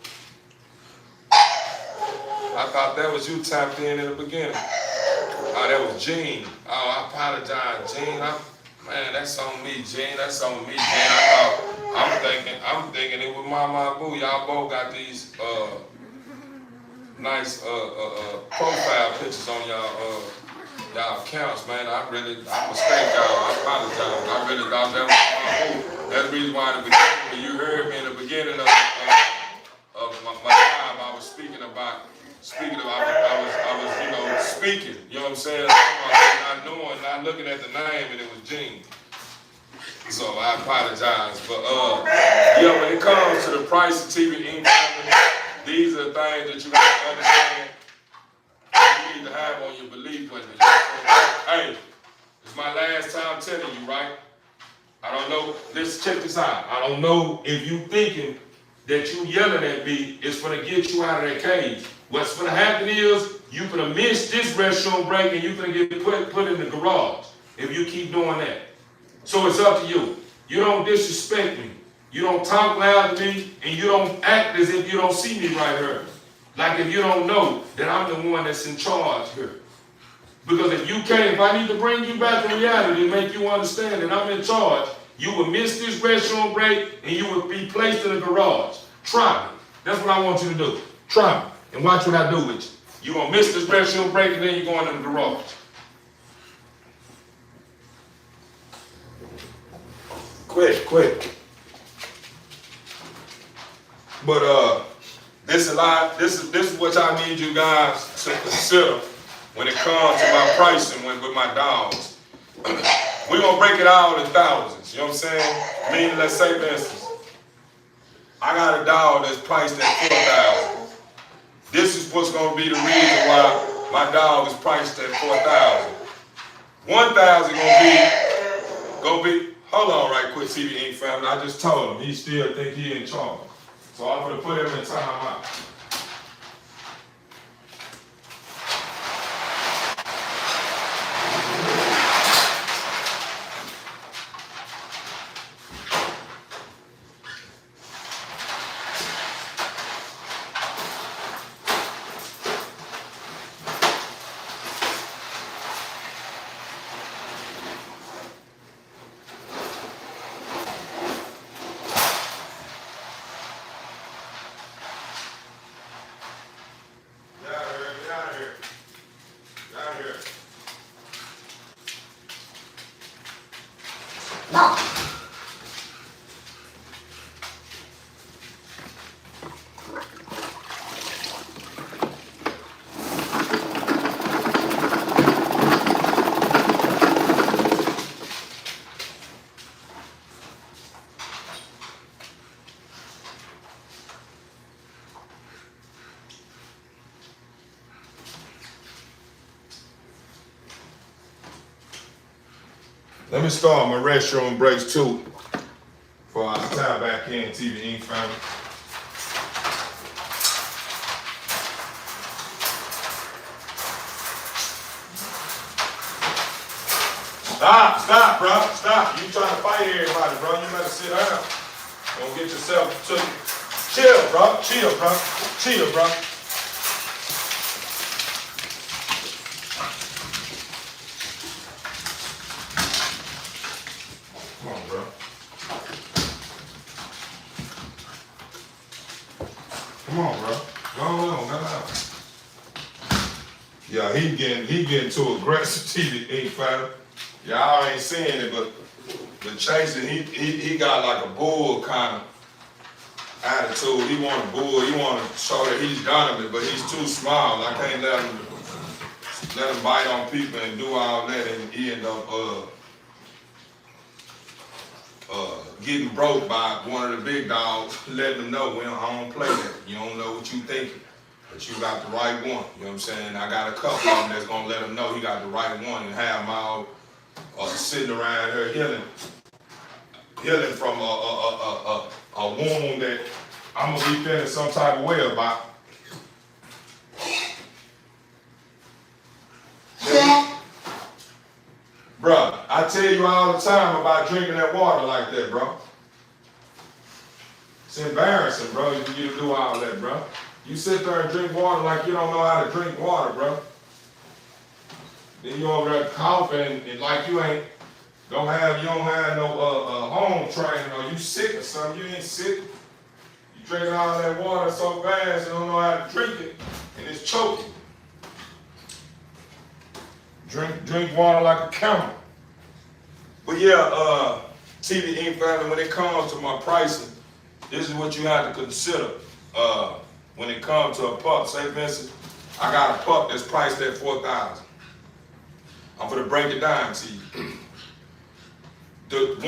I thought that was you tapped in the beginning. Oh, that was Gene. Oh, I apologize, Gene. Man, that's on me, Gene. That's on me, Gene. I'm thinking it was my boo. Y'all both got these nice profile pictures on y'all accounts, man. I mistake y'all. I apologize. I really thought that was my boo. That's the reason why in the beginning, when you heard me in the beginning of my time, I was speaking about, I was speaking, you know what I'm saying? Not knowing, not looking at the name, and it was Gene. So I apologize. But yeah, when it comes to the price of TV income, these are the things that you gotta understand. You need to have on your belief with it. Hey, it's my last time telling you, right? I don't know, check this out. I don't know if you thinking that you yelling at me is gonna get you out of that cage. What's gonna happen is you gonna miss this restroom break and you gonna get put in the garage if you keep doing that. So it's up to you. You don't disrespect me. You don't talk loud to me, and you don't act as if you don't see me right here. Like if you don't know that I'm the one that's in charge here. Because if I need to bring you back to reality and make you understand that I'm in charge, you will miss this restroom break and you will be placed in the garage. Try me. That's what I want you to do. Try me and watch what I do with you. You're going to miss this restroom break and then you're going in the garage. Quick. But this is what I need you guys to consider when it comes to my pricing with my dogs. We're gonna break it out in thousands, you know what I'm saying? Meaning, let's say for instance, I got a dog that's priced at $4,000. This is what's gonna be the reason why my dog is priced at $4,000. $1,000 gonna be, hold on right quick, TV Inc. family. I just told him, he still think he in charge. So I'm gonna put him in timeout. Let me start my restroom breaks too before I tie back in TV Inc. family. Stop, bro. Stop. You trying to fight everybody, bro. You better sit down. Don't get yourself to chill, bro. Chill, bro. Come on, bro. Come on, bro. Go on. Yeah, he getting too aggressive, TV Inc. family. Y'all ain't seeing it, but But Chaser, he got like a bull kind of attitude. He want a bull. He want to show that he's done it, but he's too small. I can't let him bite on people and do all that, and he end up getting broke by one of the big dogs, letting them know, well, I don't play that. You don't know what you thinking, but you got the right one. You know what I'm saying? I got a couple of them that's gonna let him know he got the right one, and have them all sitting around here healing from a wound that I'm gonna be feeling some type of way about. Bruh, I tell you all the time about drinking that water like that, bro. It's embarrassing, bro, you to do all that, bro. You sit there and drink water like you don't know how to drink water, bro. Then you over there coughing and like you don't have no home training, or you sick or something. You ain't sick. You drinking all that water so fast you don't know how to drink it, and it's choking. Drink water like a camel. But yeah, TV Inc. family, when it comes to my pricing, this is what you have to consider. When it comes to a pup, say for instance, I got a pup that's priced at $4,000. I'm gonna break it down to you.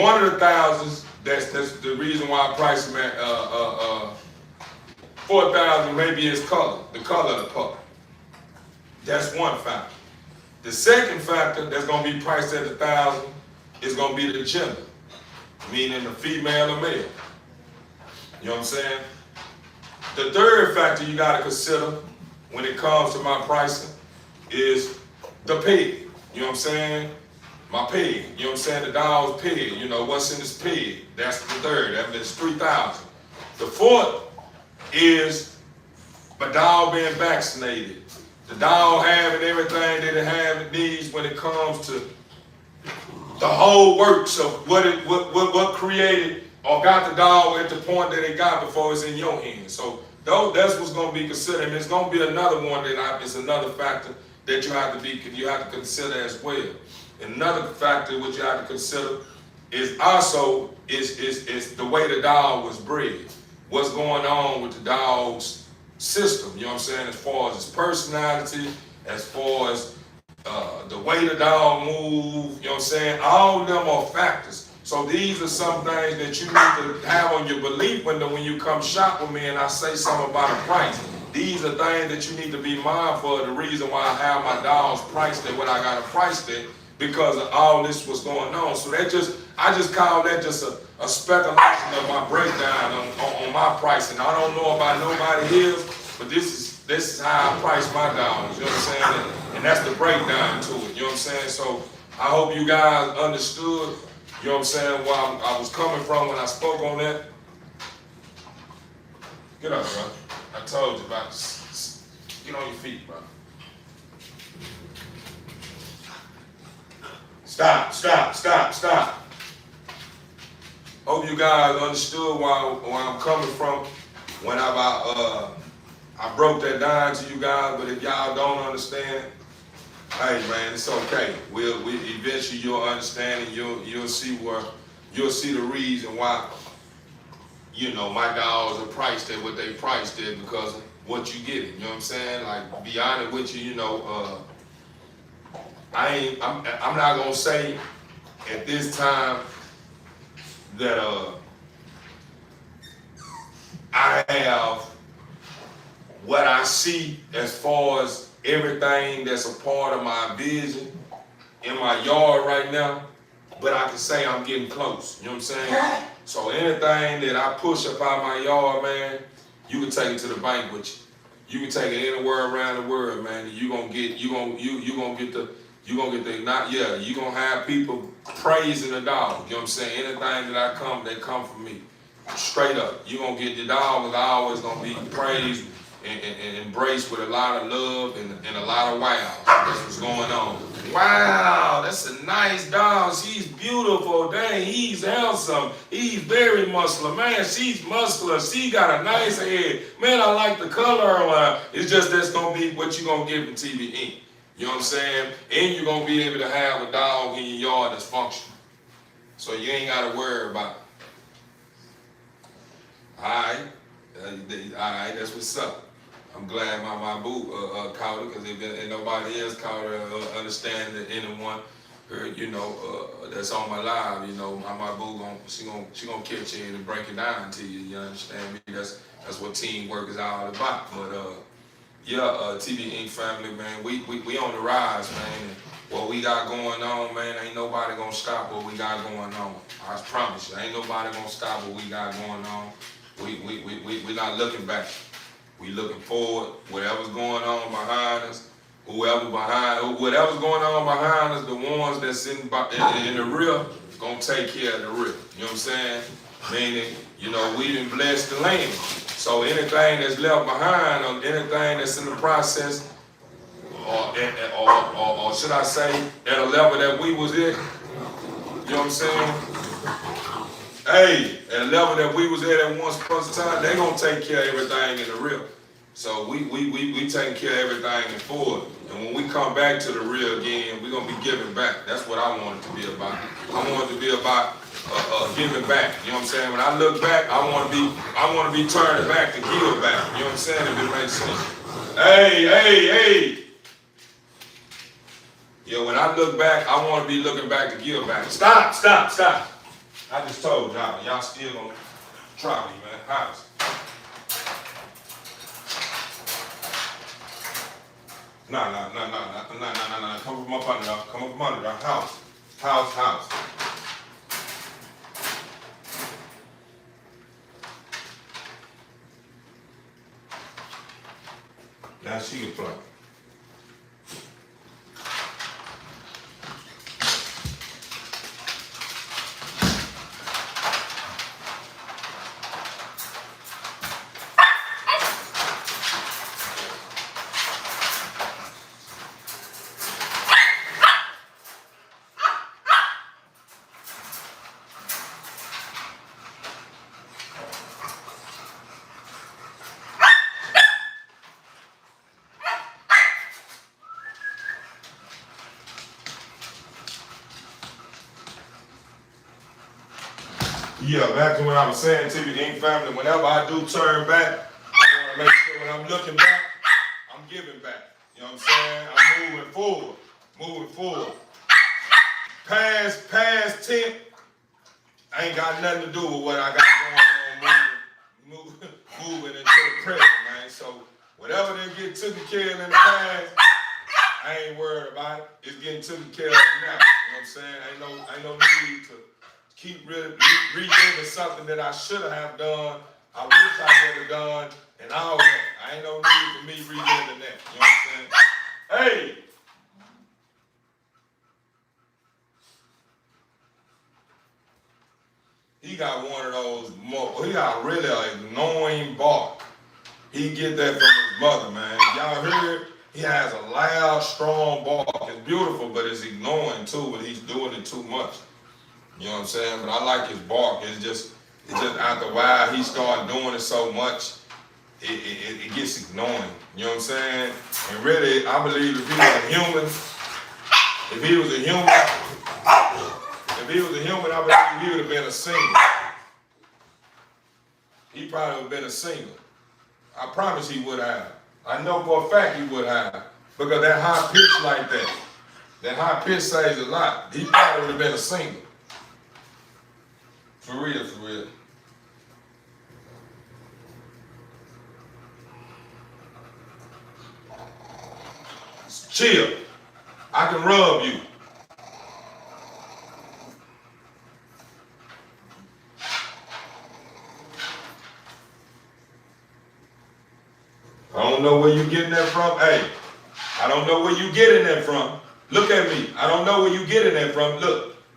One of the thousands, that's the reason why I price them at $4,000. Maybe it's color, the color of the pup. That's one factor. The second factor that's gonna be priced at $1,000 is gonna be the gender, meaning the female or male. You know what I'm saying? The third factor you gotta consider when it comes to my pricing is the pig. You know what I'm saying? My pig. You know what I'm saying? The dog's pig. You know what's in this pig? That's the third. That's 3,000. The fourth is a dog being vaccinated. The dog having everything that it needs when it comes to the whole works of what created or got the dog at the point that it got before it's in your hands. So that's what's going to be considered. And there's going to be another one is another factor that you have to consider as well. Another factor which you have to consider is also is the way the dog was bred. What's going on with the dog's system, you know what I'm saying, as far as its personality, as far as the way the dog moves, you know what I'm saying, all of them are factors. So these are some things that you need to have on your belief window when you come shop with me and I say something about a price. These are things that you need to be mindful of, the reason why I have my dogs priced at what I got it priced at, because of all this was going on. So I just call that just a speculation of my breakdown on my pricing. I don't know about nobody else, but this is how I price my dogs, you know what I'm saying? And that's the breakdown to it, you know what I'm saying? So I hope you guys understood, you know what I'm saying, where I was coming from when I spoke on that. Get up, bro. I told you about this. Get on your feet, bro. Stop. Hope you guys understood where I'm coming from when I broke that down to you guys. But if y'all don't understand, hey man, it's okay. We eventually you'll understand, and you'll see the reason why, you know, my dogs are priced at what they priced at, because of what you get. You know what I'm saying? Like, be honest with you, you know, I'm not gonna say at this time that I have what I see as far as everything that's a part of my vision in my yard right now, but I can say I'm getting close. You know what I'm saying? So anything that I push up out my yard, man, you can take it to the bank with you. You can take it anywhere around the world, man. You gonna get have people praising the dog. You know what I'm saying? Anything that come from me. Straight up. You gonna get the dog is always gonna be praised and embraced with a lot of love and a lot of wow. That's what's going on. Wow, that's a nice dog. She's beautiful. Dang, he's handsome. He's very muscular. Man, she's muscular. She got a nice head. Man, I like the color of her. It's just that's gonna be what you're gonna get from TV Inc. You know what I'm saying? And you're gonna be able to have a dog in your yard that's functional. So you ain't gotta worry about it. Alright, alright, that's what's up. I'm glad my boo caught it, because if nobody else caught it, understand that anyone that's on my live, my boo she gonna catch it and break it down to you. You understand me? That's what teamwork is all about. But TV Inc. family, man, we on the rise, man. And what we got going on, man, ain't nobody gonna stop what we got going on. I promise you, ain't nobody gonna stop what we got going on. We not looking back. We looking forward. Whatever's going on behind us, whatever's going on behind us, the ones that's in the rear gonna take care of the rear. You know what I'm saying? Meaning, we done blessed the land. So anything that's left behind, or anything that's in the process, or should I say, at a level that we was in, you know what I'm saying? Hey, at a level that we was at once upon a time, they gonna take care of everything in the real. So we taking care of everything in forward. And when we come back to the real again, we're gonna be giving back. That's what I want it to be about. I want it to be about giving back. You know what I'm saying? When I look back, I wanna be turning back to give back. You know what I'm saying? If it makes sense. Hey. Yeah, when I look back, I wanna be looking back to give back. Stop. I just told y'all still gonna try me, man. House. Nah. Come from up under there. Come up from under there. House. Now she can play. Yeah, back to what I was saying, TV Inc. family, whenever I do turn back, I want to make sure when I'm looking back, I'm giving back. You know what I'm saying? I'm moving forward. Past tense ain't got nothing to do with what I got going on moving into the present, man. So whatever they get taken care of in the past, I ain't worried about it. It's getting taken care of now. You know what I'm saying? Ain't no need to keep reliving something that I should have done, I wish I would have done, and all that. I ain't no need for me reliving that. You know what I'm saying? Hey! He got one of those, he got really an annoying bark. He get that from his mother, man. Y'all hear it? He has a loud, strong bark. It's beautiful, but it's annoying too when he's doing it too much. You know what I'm saying? But I like his bark. It's just after a while he started doing it so much, it gets annoying. You know what I'm saying? And really, I believe if he was a human, I believe he would have been a singer. He probably would have been a singer. I promise he would have. I know for a fact he would have. Because that high pitch like that high pitch says a lot. He probably would have been a singer. For real. Chill. I can rub you. I don't know where you getting that from. Hey, I don't know where you getting that from. Look at me. I don't know where you getting that from.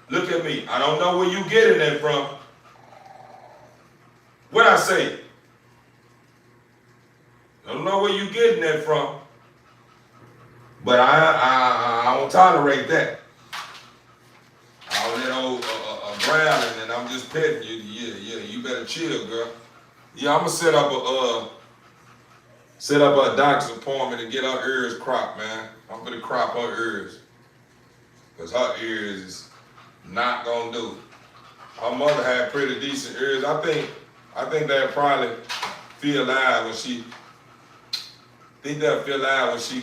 Look at me. I don't know where you getting that from. What I say? I don't know where you getting that from. But I don't tolerate that. All that old growling and I'm just petting you. Yeah, you better chill, girl. Yeah, I'm gonna set up a doctor's appointment to get her ears cropped, man. I'm gonna crop her ears. Cause her ears is not gonna do it. Her mother had pretty decent ears. I think they'll probably feel loud when she. Think they'll feel loud when she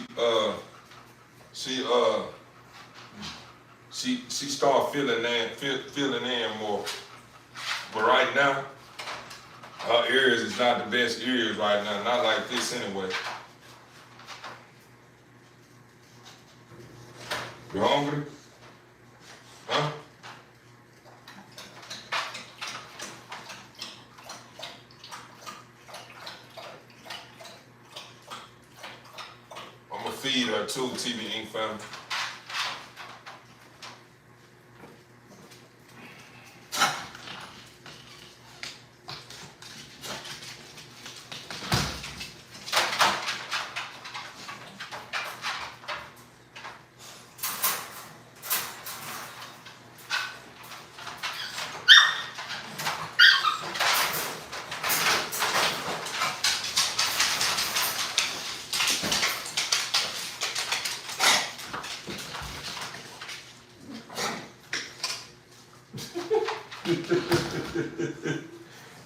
she start feeling in more. But right now, her ears is not the best ears right now. Not like this anyway. You hungry? Huh? I'm gonna feed her too, TV Ink family.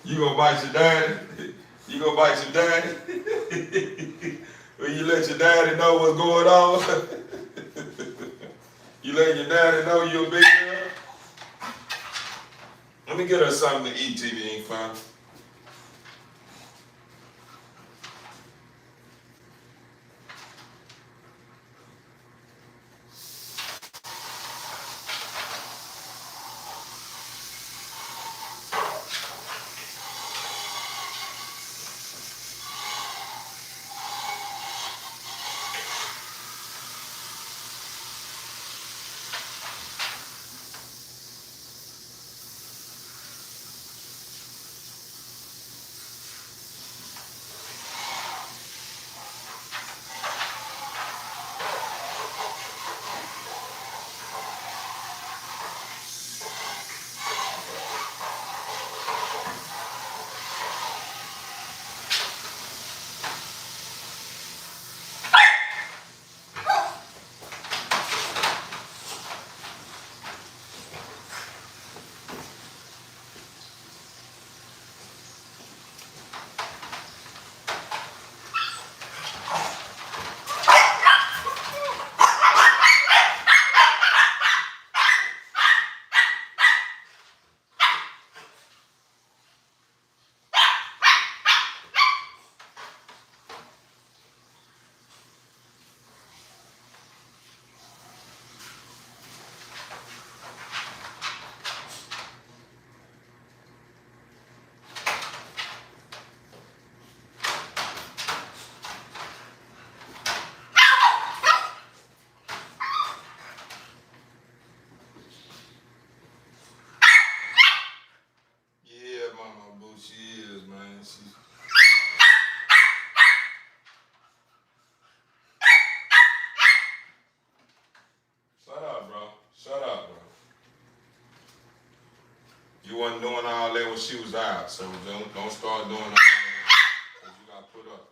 You gonna bite your daddy? You gonna bite your daddy? Will you let your daddy know what's going on? You let your daddy know you a big girl? Let me get her something to eat, TV Ink fam. Yeah, Mama Boo, she is, man. She's shut up, bro. Shut up, bro. You wasn't doing all that when she was out, so don't start doing all that. 'Cause you got put up.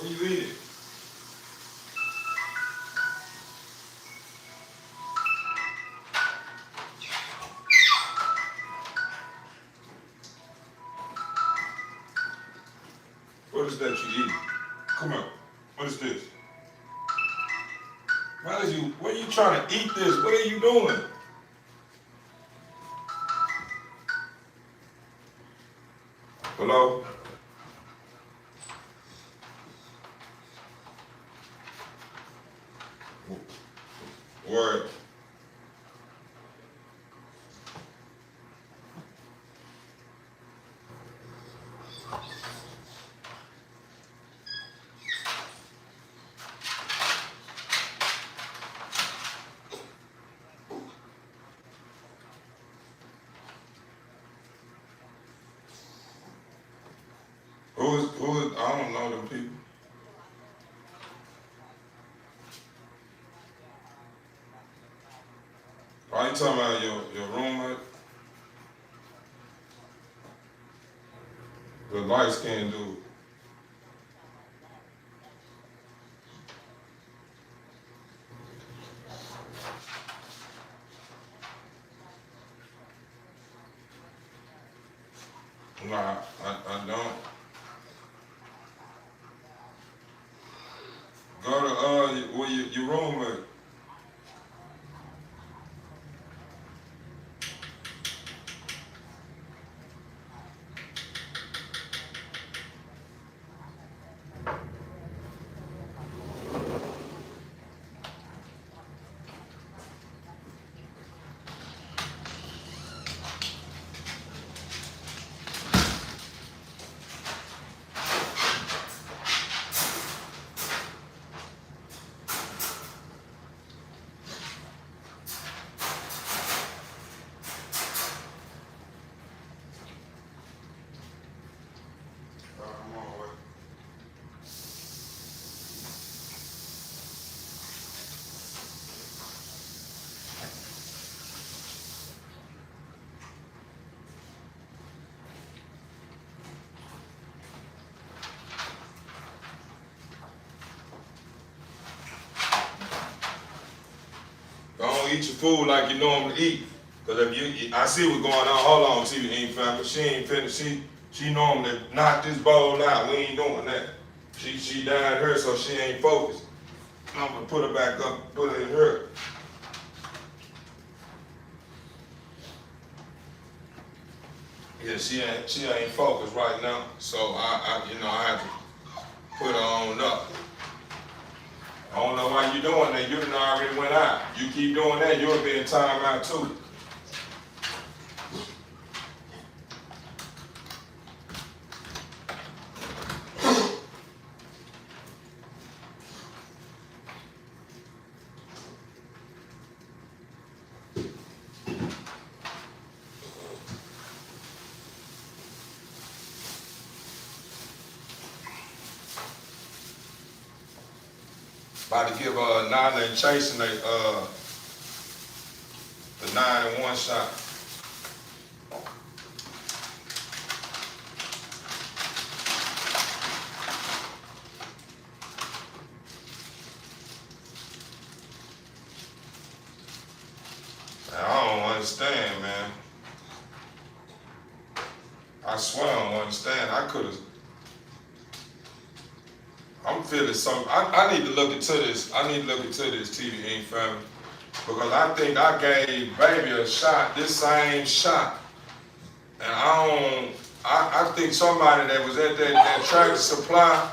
Where you eat it? What is that you eating? Come on. What is this? Where are you trying to eat this? What are you doing? Hello? Word. I don't know them people. Are you talking about your roommate? The light skinned dude. Nah, I don't. Go to where your roommate. I'm on the way. Don't eat your food like you normally eat. Cause if you, I see what's going on. Hold on, TV ain't family. She ain't finished. She normally knock this bowl out. We ain't doing that. She died her, so she ain't focused. I'm gonna put her back up, put her in her. Yeah, she ain't focused right now. So I have to put her on up. I don't know why you doing that. You done already went out. You keep doing that, you'll be in timeout too. About to give Nana and Chasing the 9-1 shot. I don't understand, man. I swear I don't understand. I'm feeling something. I need to look into this. I need to look into this TV Inc. family. Because I think I gave baby a shot, this same shot. And I think somebody that was at that Tractor Supply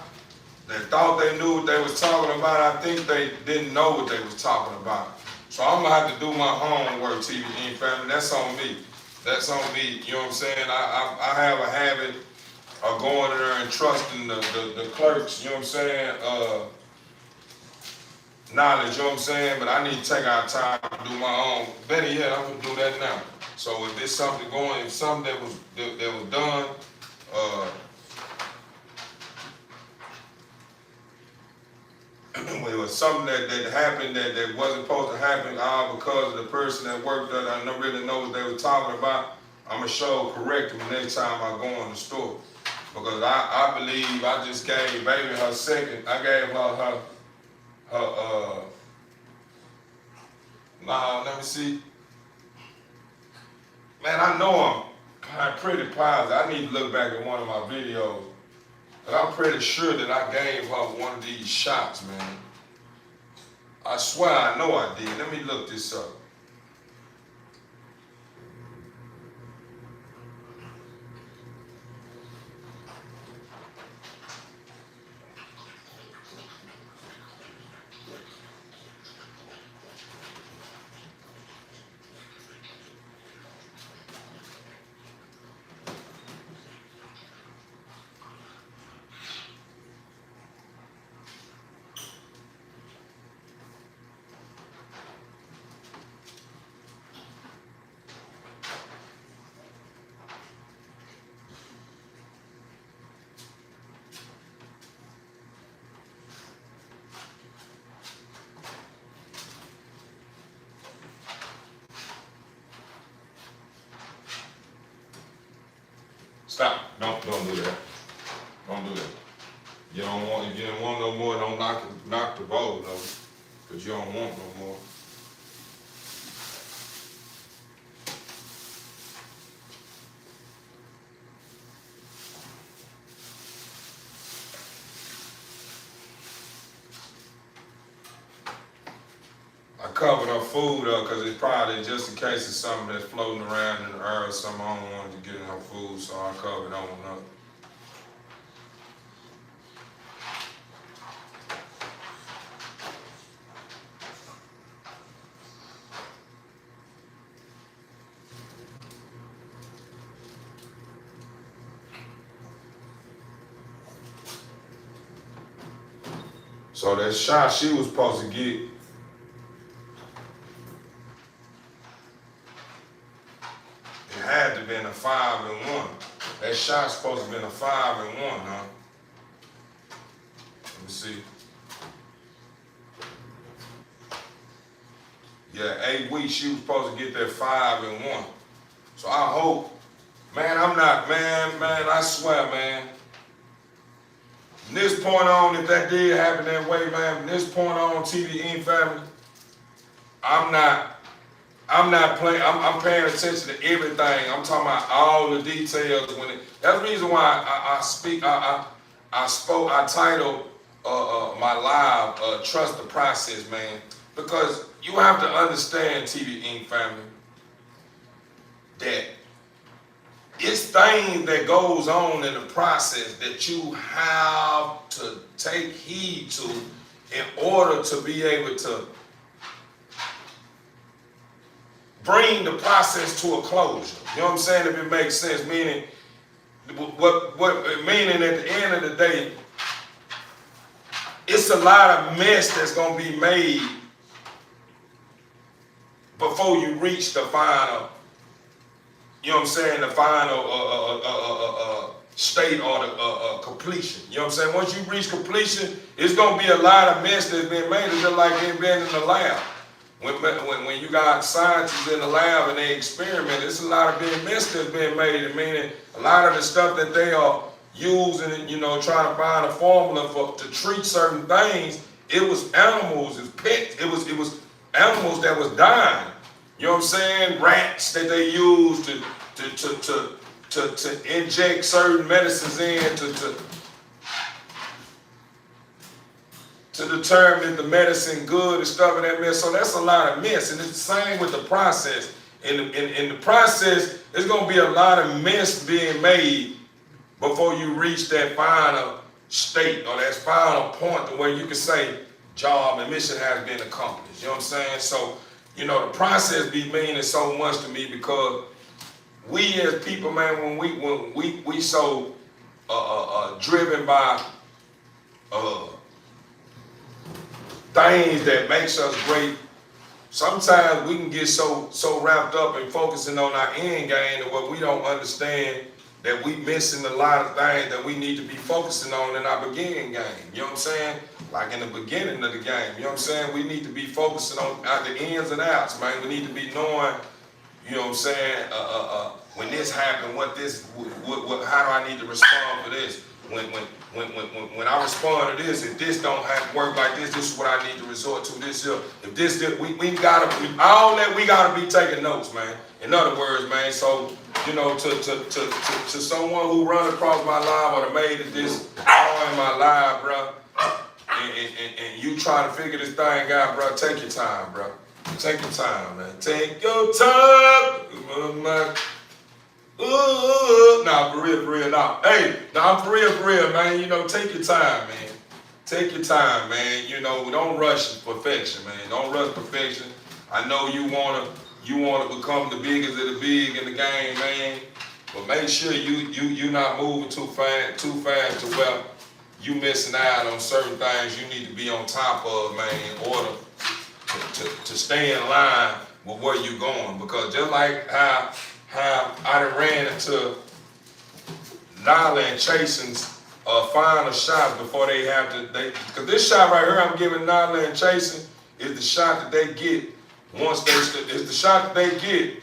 that thought they knew what they was talking about, I think they didn't know what they was talking about. So I'm gonna have to do my homework, TV Inc. family. That's on me. That's on me. You know what I'm saying? I have a habit of going in there and trusting the clerks, you know what I'm saying? Knowledge, you know what I'm saying? But I need to take our time to do my own. Better yet, I'm gonna do that now. So if there's something going, if something that was done, it was something that happened that wasn't supposed to happen, all because of the person that worked that I really know what they were talking about, I'm gonna show correct them next time I go in the store. Because I believe I just gave baby her second. I gave her nah, let me see. Man, I know I'm pretty positive. I need to look back at one of my videos. But I'm pretty sure that I gave her one of these shots, man. I swear I know I did. Let me look this up. Stop. Don't do that. Don't do that. You don't want, if you don't want no more, don't knock the bowl though. Because you don't want no more. I covered her food up because it's probably just in case it's something that's floating around in the air or something. I don't want it to get in her food, so I covered that one up. So that shot she was supposed to get, it had to been a 5-1. That shot's supposed to have been a 5-1, huh? Let me see. Yeah, 8 weeks she was supposed to get that 5-1. So I hope, man, I swear, man. From this point on, if that did happen that way, man, from this point on, TDE family, I'm not playing. I'm paying attention to everything. I'm talking about all the details. That's the reason why I titled my live "Trust the Process," man, because you have to understand, TV Inc. family, that it's things that goes on in the process that you have to take heed to in order to be able to bring the process to a closure. You know what I'm saying? If it makes sense, meaning meaning at the end of the day, it's a lot of mess that's gonna be made before you reach the final. You know what I'm saying? The final state or the completion. You know what I'm saying? Once you reach completion, it's gonna be a lot of mess that's been made. It's just like it been in the lab. When you got scientists in the lab and they experiment, it's a lot of big mess that's been made. Meaning a lot of the stuff that they are using, you know, trying to find a formula to treat certain things. It was animals, it's pets, it was animals that was dying. You know what I'm saying? Rats that they used to inject certain medicines in to determine if the medicine good and stuff in that mess. So that's a lot of mess. And it's the same with the process. In the process, there's gonna be a lot of mess being made before you reach that final state or that final point to where you can say job and mission has been accomplished. You know what I'm saying? So, you know, the process be meaning so much to me because we as people, man, when we so driven by things that makes us great, sometimes we can get so wrapped up in focusing on our end game that what we don't understand that we missing a lot of things that we need to be focusing on in our beginning game. You know what I'm saying? Like in the beginning of the game, you know what I'm saying? We need to be focusing on the ins and outs, man. We need to be knowing, you know what I'm saying, when this happened, how do I need to respond for this? When I respond to this, if this don't have work like this is what I need to resort to this here. If this we gotta be taking notes, man. In other words, man, so you know, to someone who run across my live or made it this all in my live, bro, and you try to figure this thing out, bro, take your time, bro. Take your time, man. Take your time. Nah, for real, nah. Hey, nah, I'm for real, man. You know, take your time, man. Take your time, man. You know, don't rush perfection, man. Don't rush perfection. I know you wanna become the biggest of the big in the game, man. But make sure you not moving too fast to where you missing out on certain things you need to be on top of, man, in order to stay in line with where you going. Because just like how I done ran into Nyla and Chasen's final shots before they have to, because this shot right here I'm giving Nyla and Chasen is the shot that they get once it's the shot that they get.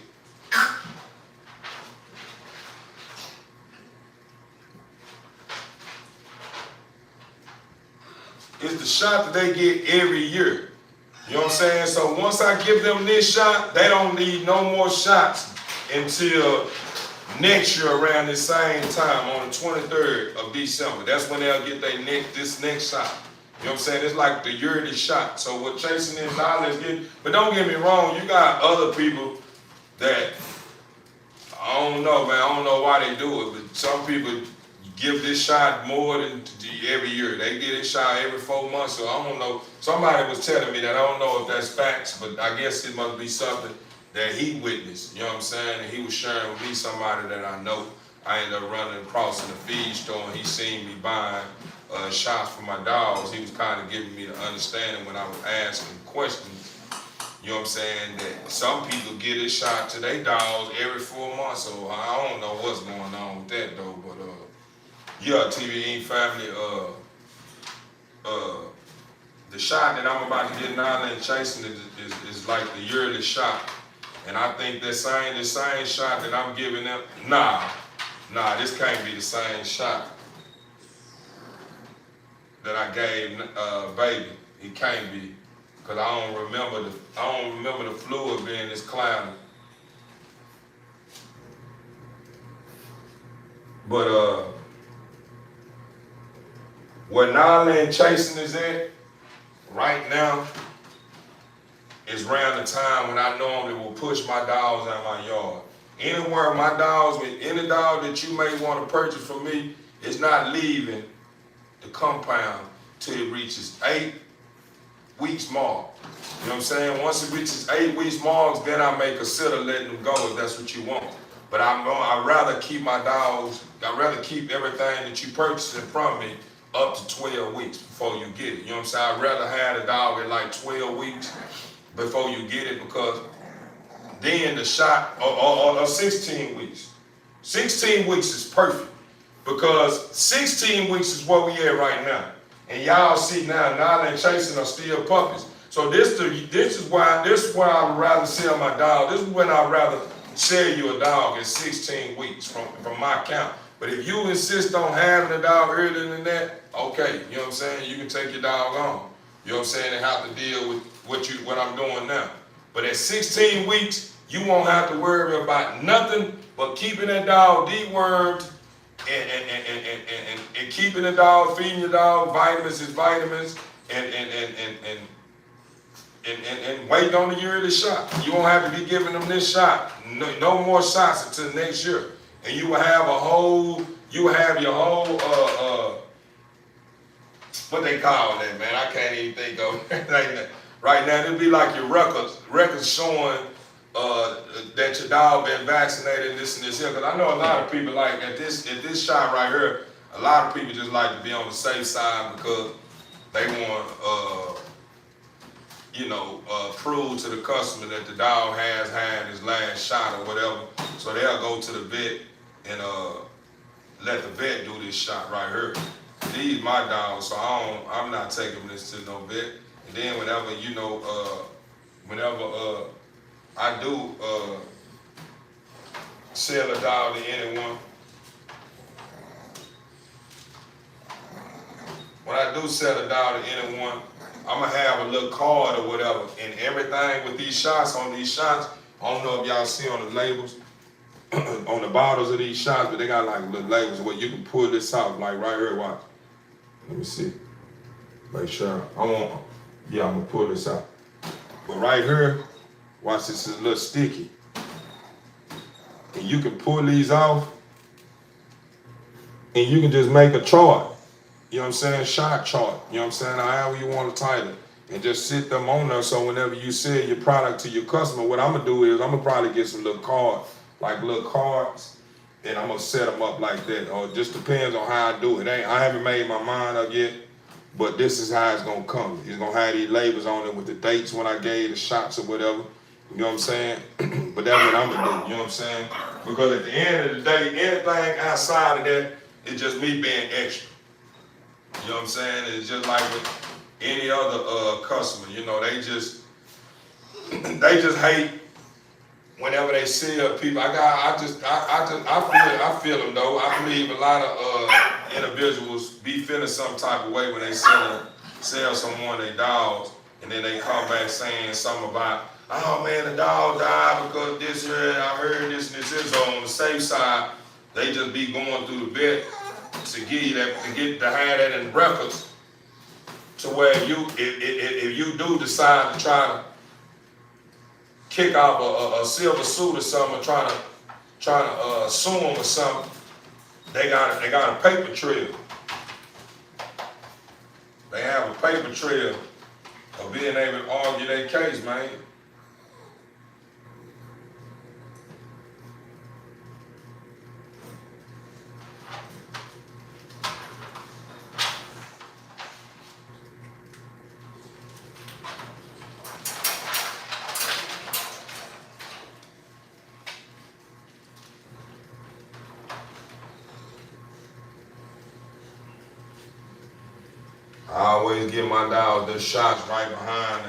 It's the shot that they get every year. You know what I'm saying? So once I give them this shot, they don't need no more shots until next year around the same time on the 23rd of December. That's when they'll get this next shot. You know what I'm saying? It's like the yearly shot. So what Chasen and Nyla is getting, but don't get me wrong, you got other people that, I don't know, man, I don't know why they do it, but some people give this shot more than every year. They get this shot every 4 months, so I don't know. Somebody was telling me that, I don't know if that's facts, but I guess it must be something that he witnessed, you know what I'm saying? And he was sharing with me somebody that I know. I ended up running across in the feed store and he seen me buying shots for my dogs. He was kind of giving me the understanding when I was asking questions, you know what I'm saying, that some people get a shot to their dogs every 4 months, so I don't know what's going on with that though, but yeah, TVE family, the shot that I'm about to get Nyla and Chasen is like the yearly shot. And I think the same shot that I'm giving them, nah, this can't be the same shot that I gave Baby. It can't be, cause I don't remember the fluid being this cloudy. But where Nyla and Chasen is at right now is around the time when I normally will push my dogs out of my yard. Anywhere my dogs, with any dog that you may want to purchase from me, it's not leaving the compound till it reaches 8 weeks mark. You know what I'm saying? Once it reaches 8 weeks mark, then I may consider letting them go if that's what you want. But I'd rather keep my dogs, I'd rather keep everything that you purchasing from me up to 12 weeks before you get it. You know what I'm saying? I'd rather have the dog at like 12 weeks before you get it, because then the shot, or 16 weeks. 16 weeks is perfect, because 16 weeks is where we at right now. And y'all see now, Nyla and Chasen are still puppies. So this is why I would rather sell my dog. This is when I'd rather sell you a dog at 16 weeks from my count. But if you insist on having a dog earlier than that, okay, you know what I'm saying? You can take your dog on. You know what I'm saying? And have to deal with what I'm doing now. But at 16 weeks, you won't have to worry about nothing but keeping that dog dewormed and keeping the dog, feeding your dog vitamins, and waiting on the yearly shot. You won't have to be giving them this shot. No more shots until next year. And you will have your whole what they call that, man? I can't even think of it. Right now, it'll be like your records showing that your dog been vaccinated and this and this here. Because I know a lot of people, like at this shot right here, a lot of people just like to be on the safe side because they want prove to the customer that the dog has had his last shot or whatever. So they'll go to the vet and let the vet do this shot right here. These my dogs, so I'm not taking this to no vet. And then whenever I do sell a dog to anyone. When I do sell a dog to anyone, I'm gonna have a little card or whatever, and everything with these shots, on these shots, I don't know if y'all see on the labels, on the bottles of these shots, but they got like little labels where you can pull this out, like right here, watch. Let me see. Make sure, I'm gonna pull this out. But right here, watch, this is a little sticky. And you can pull these off, and you can just make a chart. You know what I'm saying? Shot chart. You know what I'm saying? However you want to title it. And just sit them on there so whenever you sell your product to your customer, what I'm going to do is I'm going to probably get some little cards, like little cards, and I'm going to set them up like that. Or it just depends on how I do it. I haven't made my mind up yet, but this is how it's going to come. It's going to have these labels on it with the dates when I gave the shots or whatever. You know what I'm saying? But that's what I'm going to do. You know what I'm saying? Because at the end of the day, anything outside of that is just me being extra. You know what I'm saying? It's just like with any other customer. You know, they just hate whenever they see people. I feel them though. I believe a lot of individuals be feeling some type of way when they sell someone their dogs, and then they come back saying something about, oh man, the dog died because this here, I heard this and this is. So on the safe side, they just be going through the vet to give you that, to have that in records, to where if you do decide to try to kick off a silver suit or something, or trying to sue them or something, they got a paper trail. They have a paper trail of being able to argue their case, man. I always give my dogs the shots right behind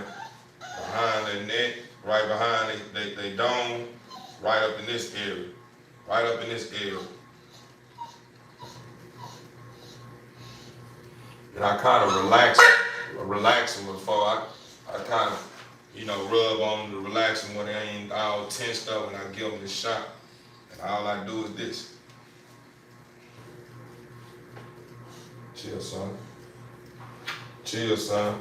the neck, right behind they dome, right up in this area, right up in this area. And I kind of relax them before I kind of, rub on them to relax them when they ain't all tensed up, and I give them the shot. And all I do is this. Chill, son. Chill, son.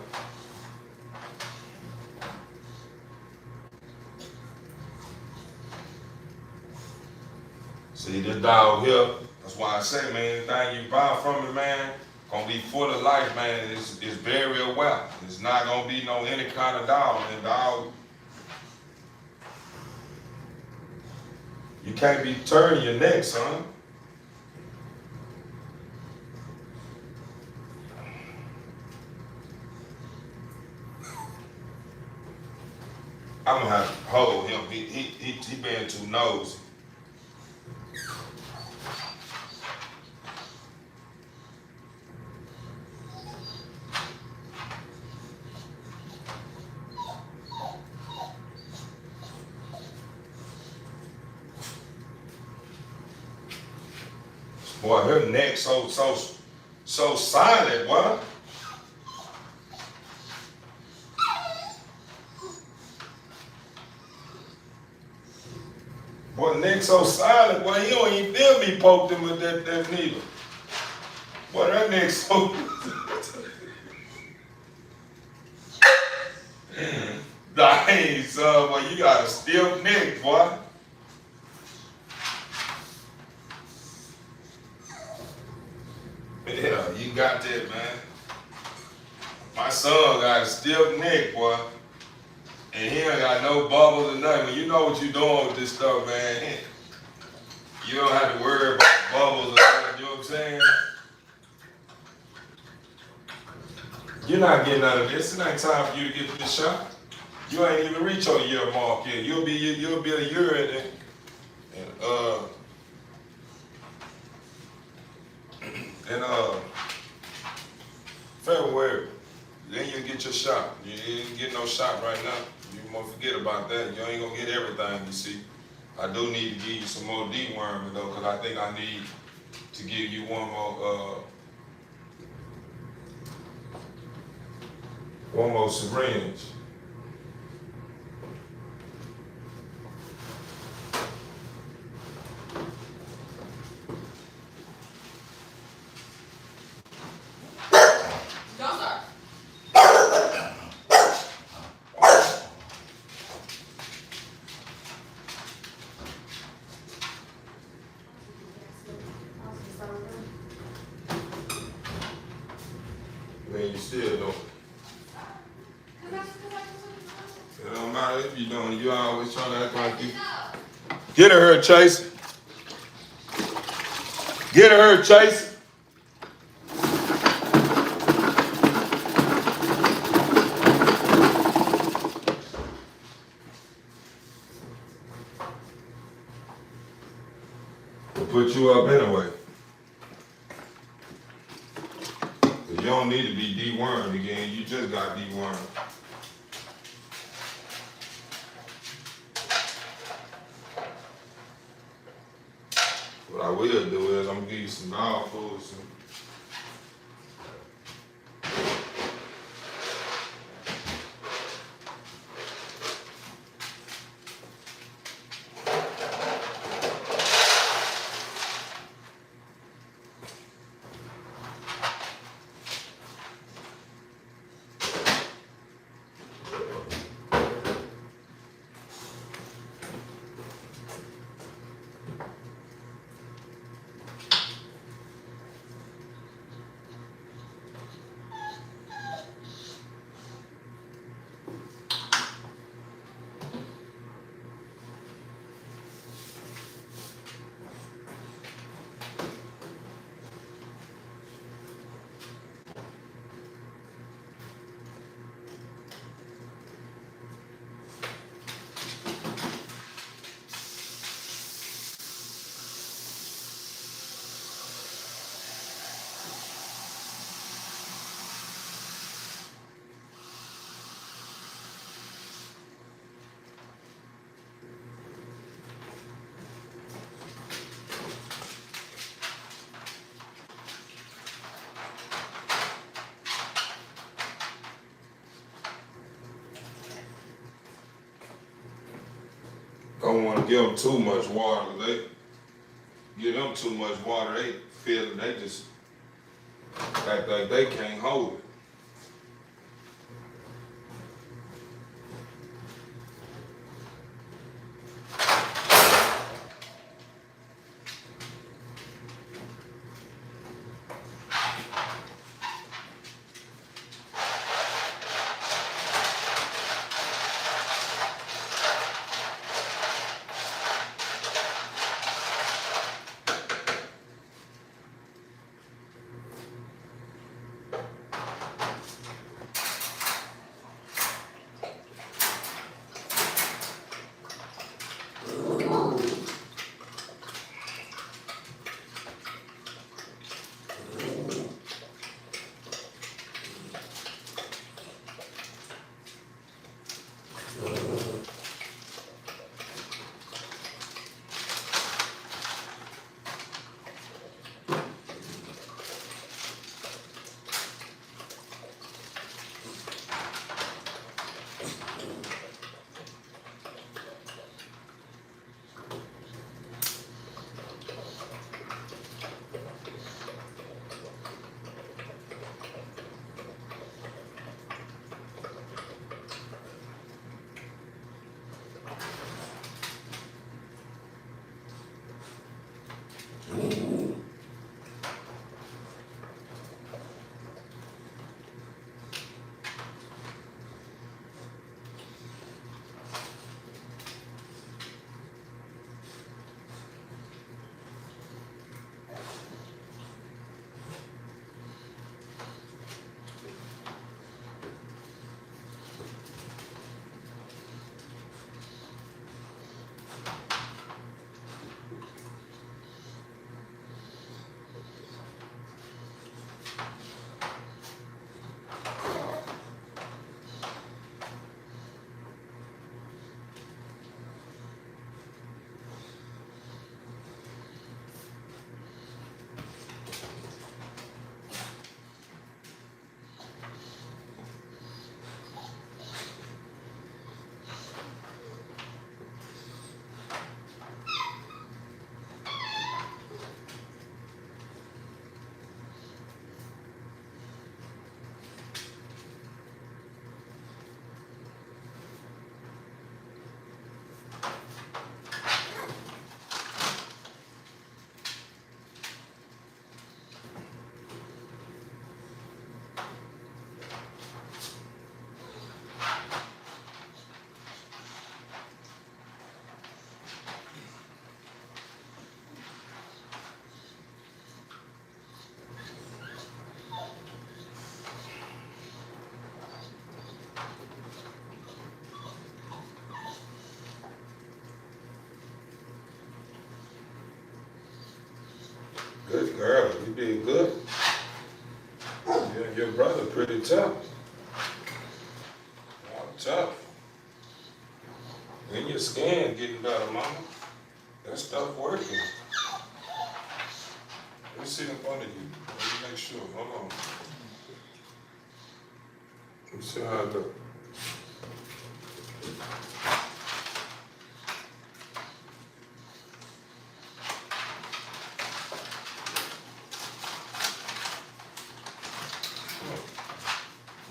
See this dog here, that's why I say, man, anything you buy from me, man, gonna be full of life, man. It's very aware. It's not gonna be no any kind of dog, man. Dog, you can't be turning your neck, son. I'm gonna have to hold him. He being too nosy. Boy, her neck so silent, boy. Boy, neck so silent, boy, you don't even feel me poked him with that needle. Boy, that neck so dang, son, boy, you got a stiff neck, boy. Yeah, you got that, man. My son got a stiff neck, boy. And he ain't got no bubbles or nothing. When you know what you're doing with this stuff, man, you don't have to worry about bubbles or nothing, you know what I'm saying? You're not getting out of this. It ain't time for you to get this shot. You ain't even reach your year mark yet. You'll be a year in it. And February, then you get your shot. You ain't get no shot right now. You won't forget about that. You ain't gonna get everything you see. I do need to give you some more deworming though, because I think I need to give you one more syringe. Don't start. Man, you still don't. It don't matter if you don't. You always trying to act like you. Get her, Chase. Get her, Chase. We'll put you up anyway. You don't need to be dewormed again. You just got dewormed. What I will do is I'm gonna give you some dog food. Don't want to give them too much water. They give them too much water, they feel they just act like they can't hold it. Good girl, you did good. Your brother pretty tough. Tough. And your skin getting better, mama. That stuff working. Let me sit in front of you. Let me make sure. Hold on. Let me see how it look.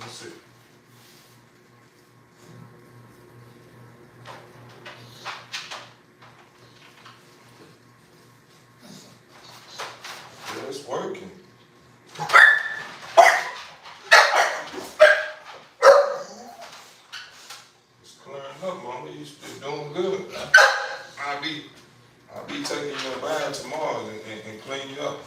Let's see. Yeah, it's working. It's clearing up, mama. You still doing good. I'll be taking you a bath tomorrow and clean you up.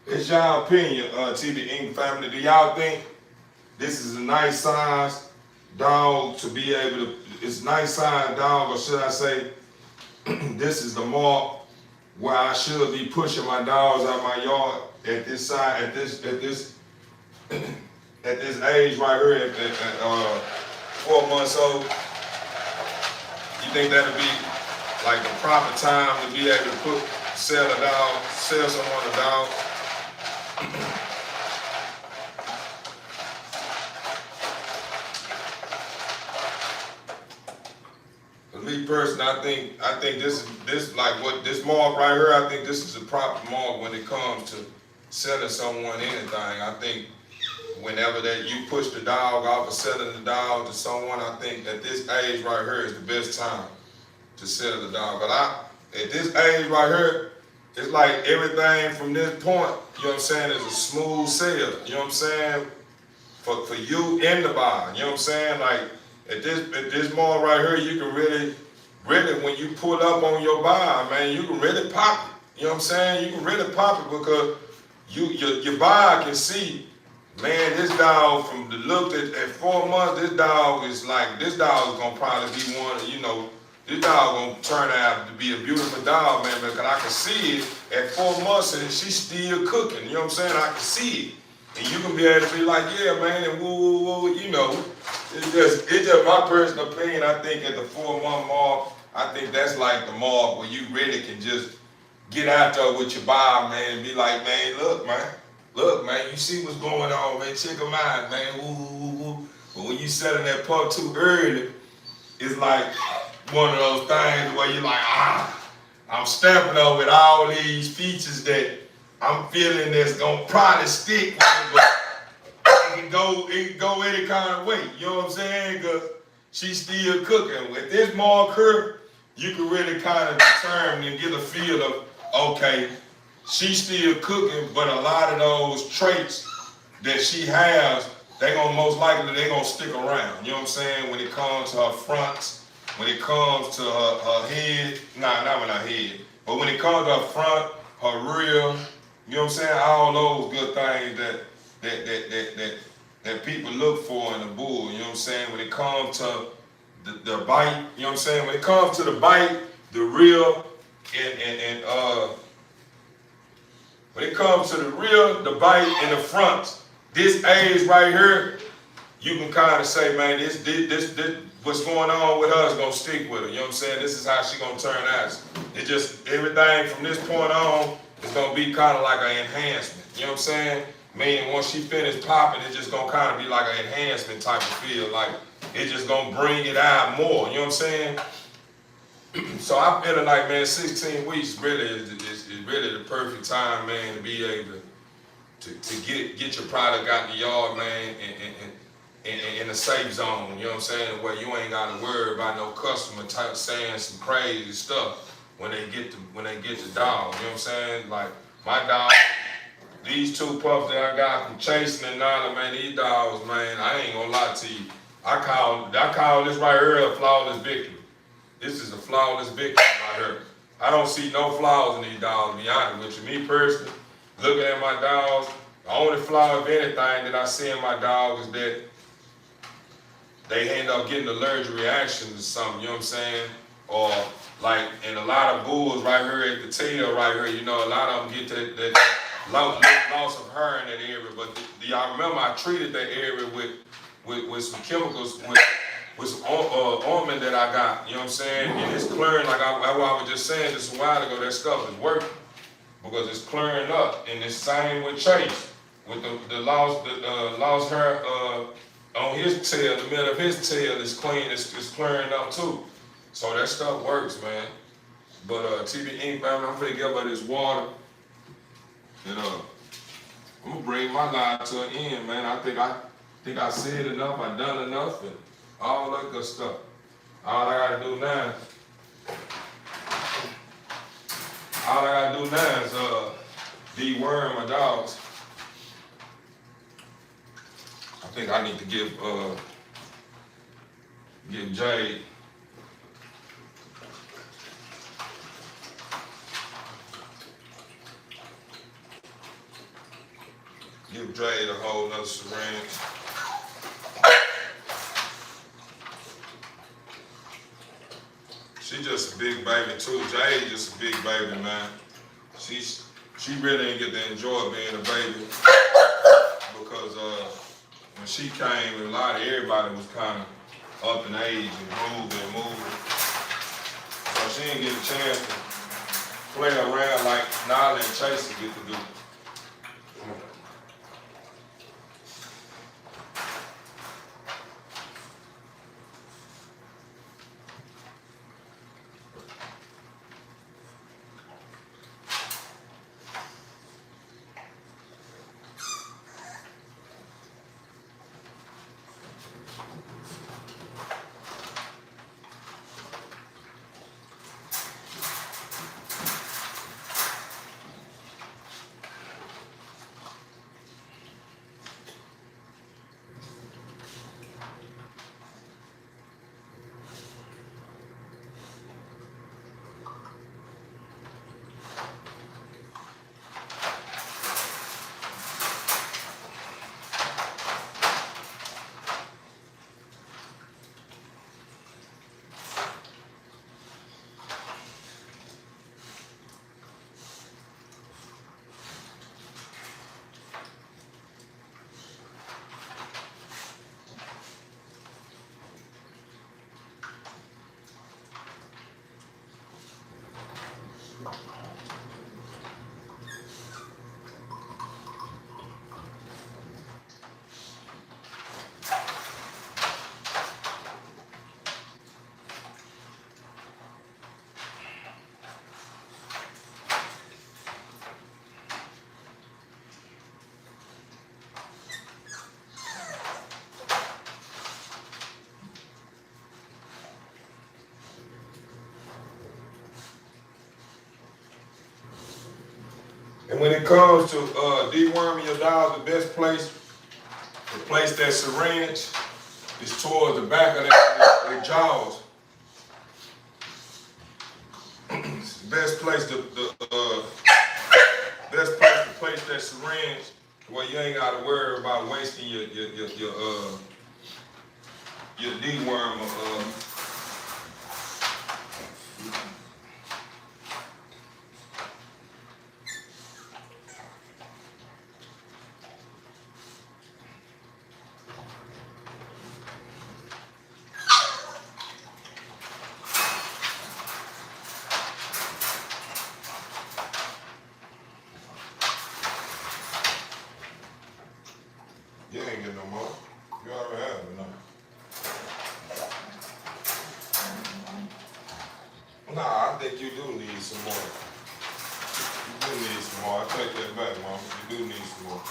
It's y'all opinion, TV Inc. family. Do y'all think this is a nice size dog to be able to, it's a nice size dog, or should I say, this is the mark where I should be pushing my dogs out my yard at this size, at this age right here at 4 months old? You think that'll be like the proper time to be able to sell someone a dog? Me personally, I think this like what this mark right here. I think this is a proper mark when it comes to selling someone anything. I think whenever that you push the dog off of selling the dog to someone, I think at this age right here is the best time to sell the dog. But at this age right here, it's like everything from this point, you know what I'm saying, is a smooth sale. You know what I'm saying? For you and the buyer. You know what I'm saying? Like at this mall right here, you can really when you pull up on your buyer, man, you can really pop it. You know what I'm saying? You can really pop it because your buyer can see, man, this dog from the look at 4 months, this dog is gonna probably be one, this dog gonna turn out to be a beautiful dog, man, because I can see it at 4 months and she's still cooking. You know what I'm saying? I can see it. And you can be able to be like, yeah, man, and woo, It's just my personal opinion. I think at the 4-month mark, I think that's like the mark where you really can just get out there with your buyer, man, and be like, man, look, man, you see what's going on, man, check them out, man, woo. But when you selling that pup too early, it's like one of those things where you're like, I'm stamping up with all these features that I'm feeling that's gonna probably stick with it, but it can go any kind of way. You know what I'm saying? Cause she's still cooking. With this marker, you can really kind of determine and get a feel of, okay, she's still cooking, but a lot of those traits that she has, most likely they're gonna stick around. You know what I'm saying? When it comes to her fronts, when it comes to her head, not with her head, but when it comes to her front, her rear, you know what I'm saying? All those good things that people look for in a bull, you know what I'm saying? When it comes to the bite, you know what I'm saying? When it comes to the bite, the rear, when it comes to the rear, the bite, and the front, this age right here, you can kind of say, man, what's going on with her is gonna stick with her. You know what I'm saying? This is how she gonna turn out. It just, everything from this point on is gonna be kind of like an enhancement. You know what I'm saying? Meaning once she finished popping, it's just gonna kind of be like an enhancement type of feel. Like it just gonna bring it out more. You know what I'm saying? So I'm feeling like, man, 16 weeks really is really the perfect time, man, to be able to get your product out in the yard, man, and in a safe zone. You know what I'm saying? Where you ain't gotta worry about no customer type saying some crazy stuff when they get the dog. You know what I'm saying? Like my dog, these two pups that I got from Chasing and Nala, man, these dogs, man, I ain't gonna lie to you. I call this right here a flawless victory. This is a flawless victory right here. I don't see no flaws in these dogs, to be honest with you. Me personally, looking at my dogs, the only flaw of anything that I see in my dog is that they end up getting allergic reactions or something, you know what I'm saying? Or like, and a lot of bulls right here at the tail right here, you know, a lot of them get that loss of hair in that area. But y'all remember I treated that area with some chemicals, with some ointment that I got, you know what I'm saying? And it's clearing, like I was just saying this a while ago, that stuff is working because it's clearing up. And it's same with Chase, with the lost hair on his tail, the middle of his tail is clean, it's clearing up too. So that stuff works, man. But TB Ink, man, I'm finna get about this water. And I'm gonna bring my life to an end, man. I think I said enough, I done enough, and all that good stuff. All I gotta do now is deworm my dogs. I think I need to give Jade a whole nother syringe. She just a big baby too. Jade just a big baby, man. She really didn't get to enjoy being a baby because when she came, a lot of everybody was kind of up in age and moving. So she didn't get a chance to play around like Nala and Chase get to do. And when it comes to deworming your dog, the best place to place that syringe is towards the back of their jaws. It's the best place to place that syringe where you ain't got to worry about wasting your dewormer. ain't get no more. You already have it, no. Nah, I think you do need some more. You do need some more. I take that back, Mom. You do need some more.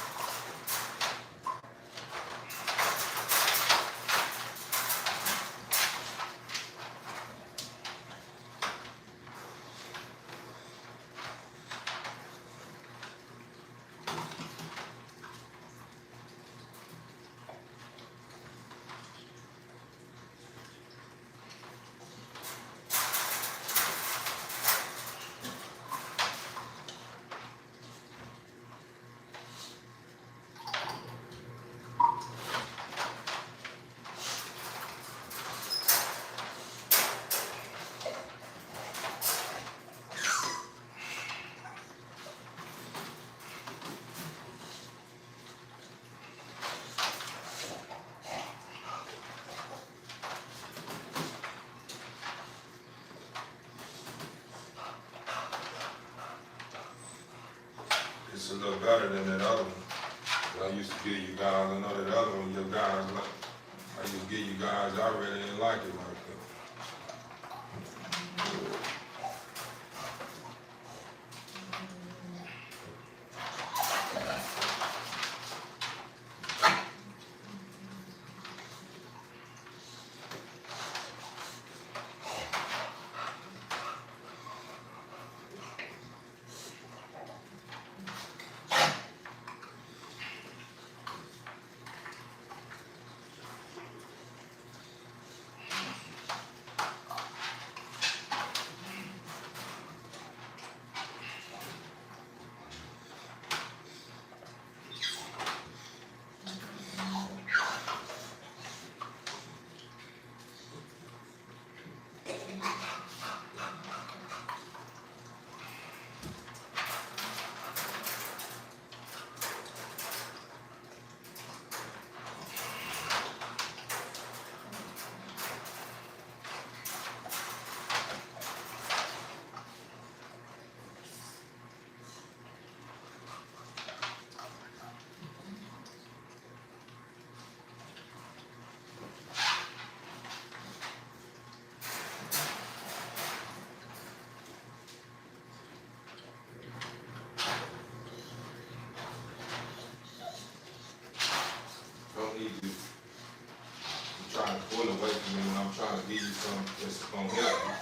It's a little better than that other one. I used to give you guys, I know that other one, your guys, I used to give you guys, I really didn't like it like that. Don't need you. I'm trying to pull away from me when I'm trying to give you something that's gonna help you.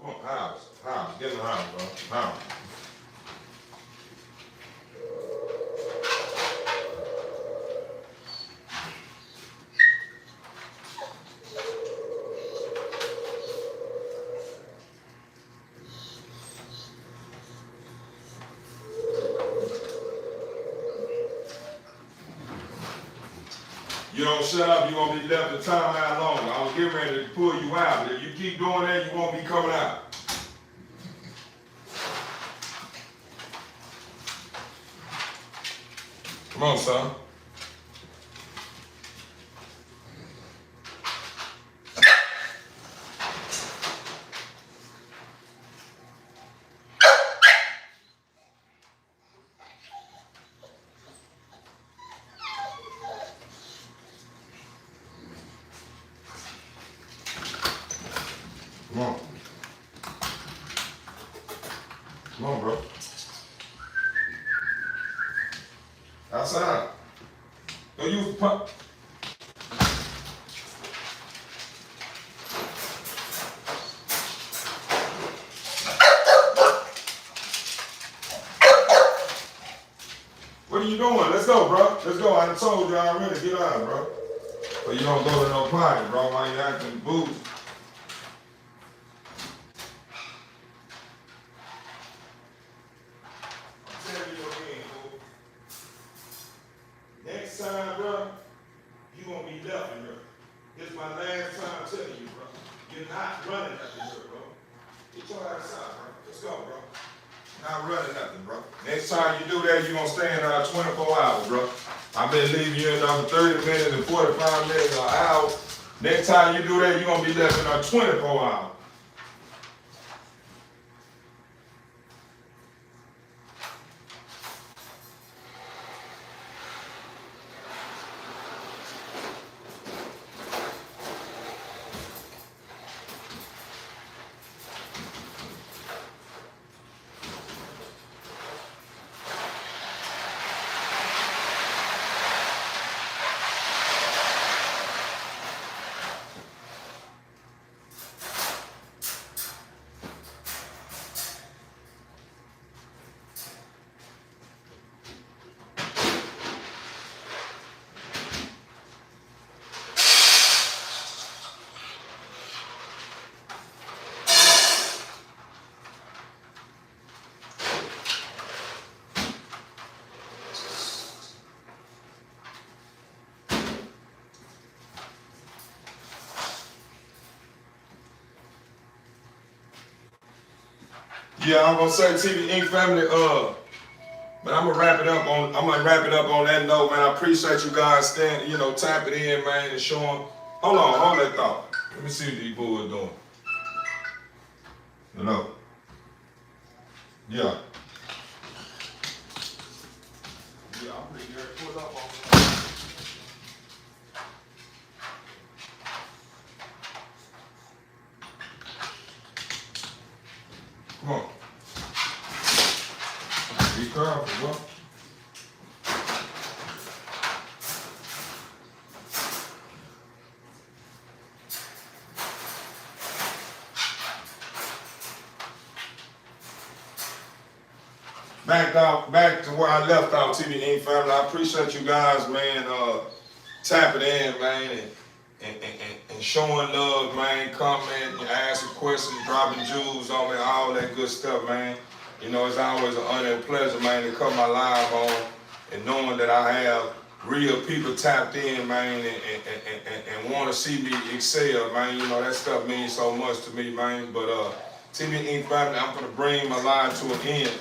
Come on, house, get in the house, bro, house. You don't shut up, you're gonna be left a time out longer. I was getting ready to pull you out, but if you keep doing that, you won't be coming out. Come on, son. Come on. Come on, bro. Outside. Go use the pump. What are you doing? Let's go, bro. Let's go. I done told you already. Get out, bro. But you don't go to no party, bro, while you acting boozy. be left in here. This is my last time telling you, bro. You're not running nothing here, bro. Get your ass out, bro. Let's go, bro. Not running nothing, bro. Next time you do that, you're gonna stay in there 24 hours, bro. I've been leaving you in there for 30 minutes and 45 minutes or an hour. Next time you do that, you're gonna be left in there 24 hours. Yeah, I'm gonna say TV Ink family, but I'm gonna wrap it up on that note, man. I appreciate you guys tapping in, man, and showing. Hold that thought. Let me see what these boys doing. No. Yeah. Yeah, I'm pretty good. Pull up on that. Come on. Be careful, bro. Back to where I left off, TV Ink family. I appreciate you guys, man, tapping in, man, and showing love, man, commenting, asking questions, dropping jewels on me, all that good stuff, man. You know, it's always an honor and pleasure, man, to come my live on and knowing that I have real people tapped in, man, and want to see me excel, man. You know, that stuff means so much to me, man. But TV Ink family, I'm going to bring my live to an end.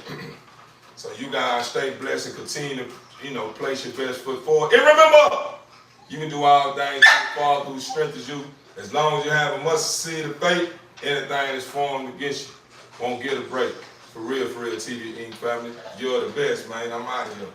So you guys stay blessed and continue to, place your best foot forward. And remember, you can do all things through the Father who strengthens you. As long as you have a mustard seed of faith, anything that's formed against you won't get a break. For real, TV Ink family. You're the best, man. I'm out of here.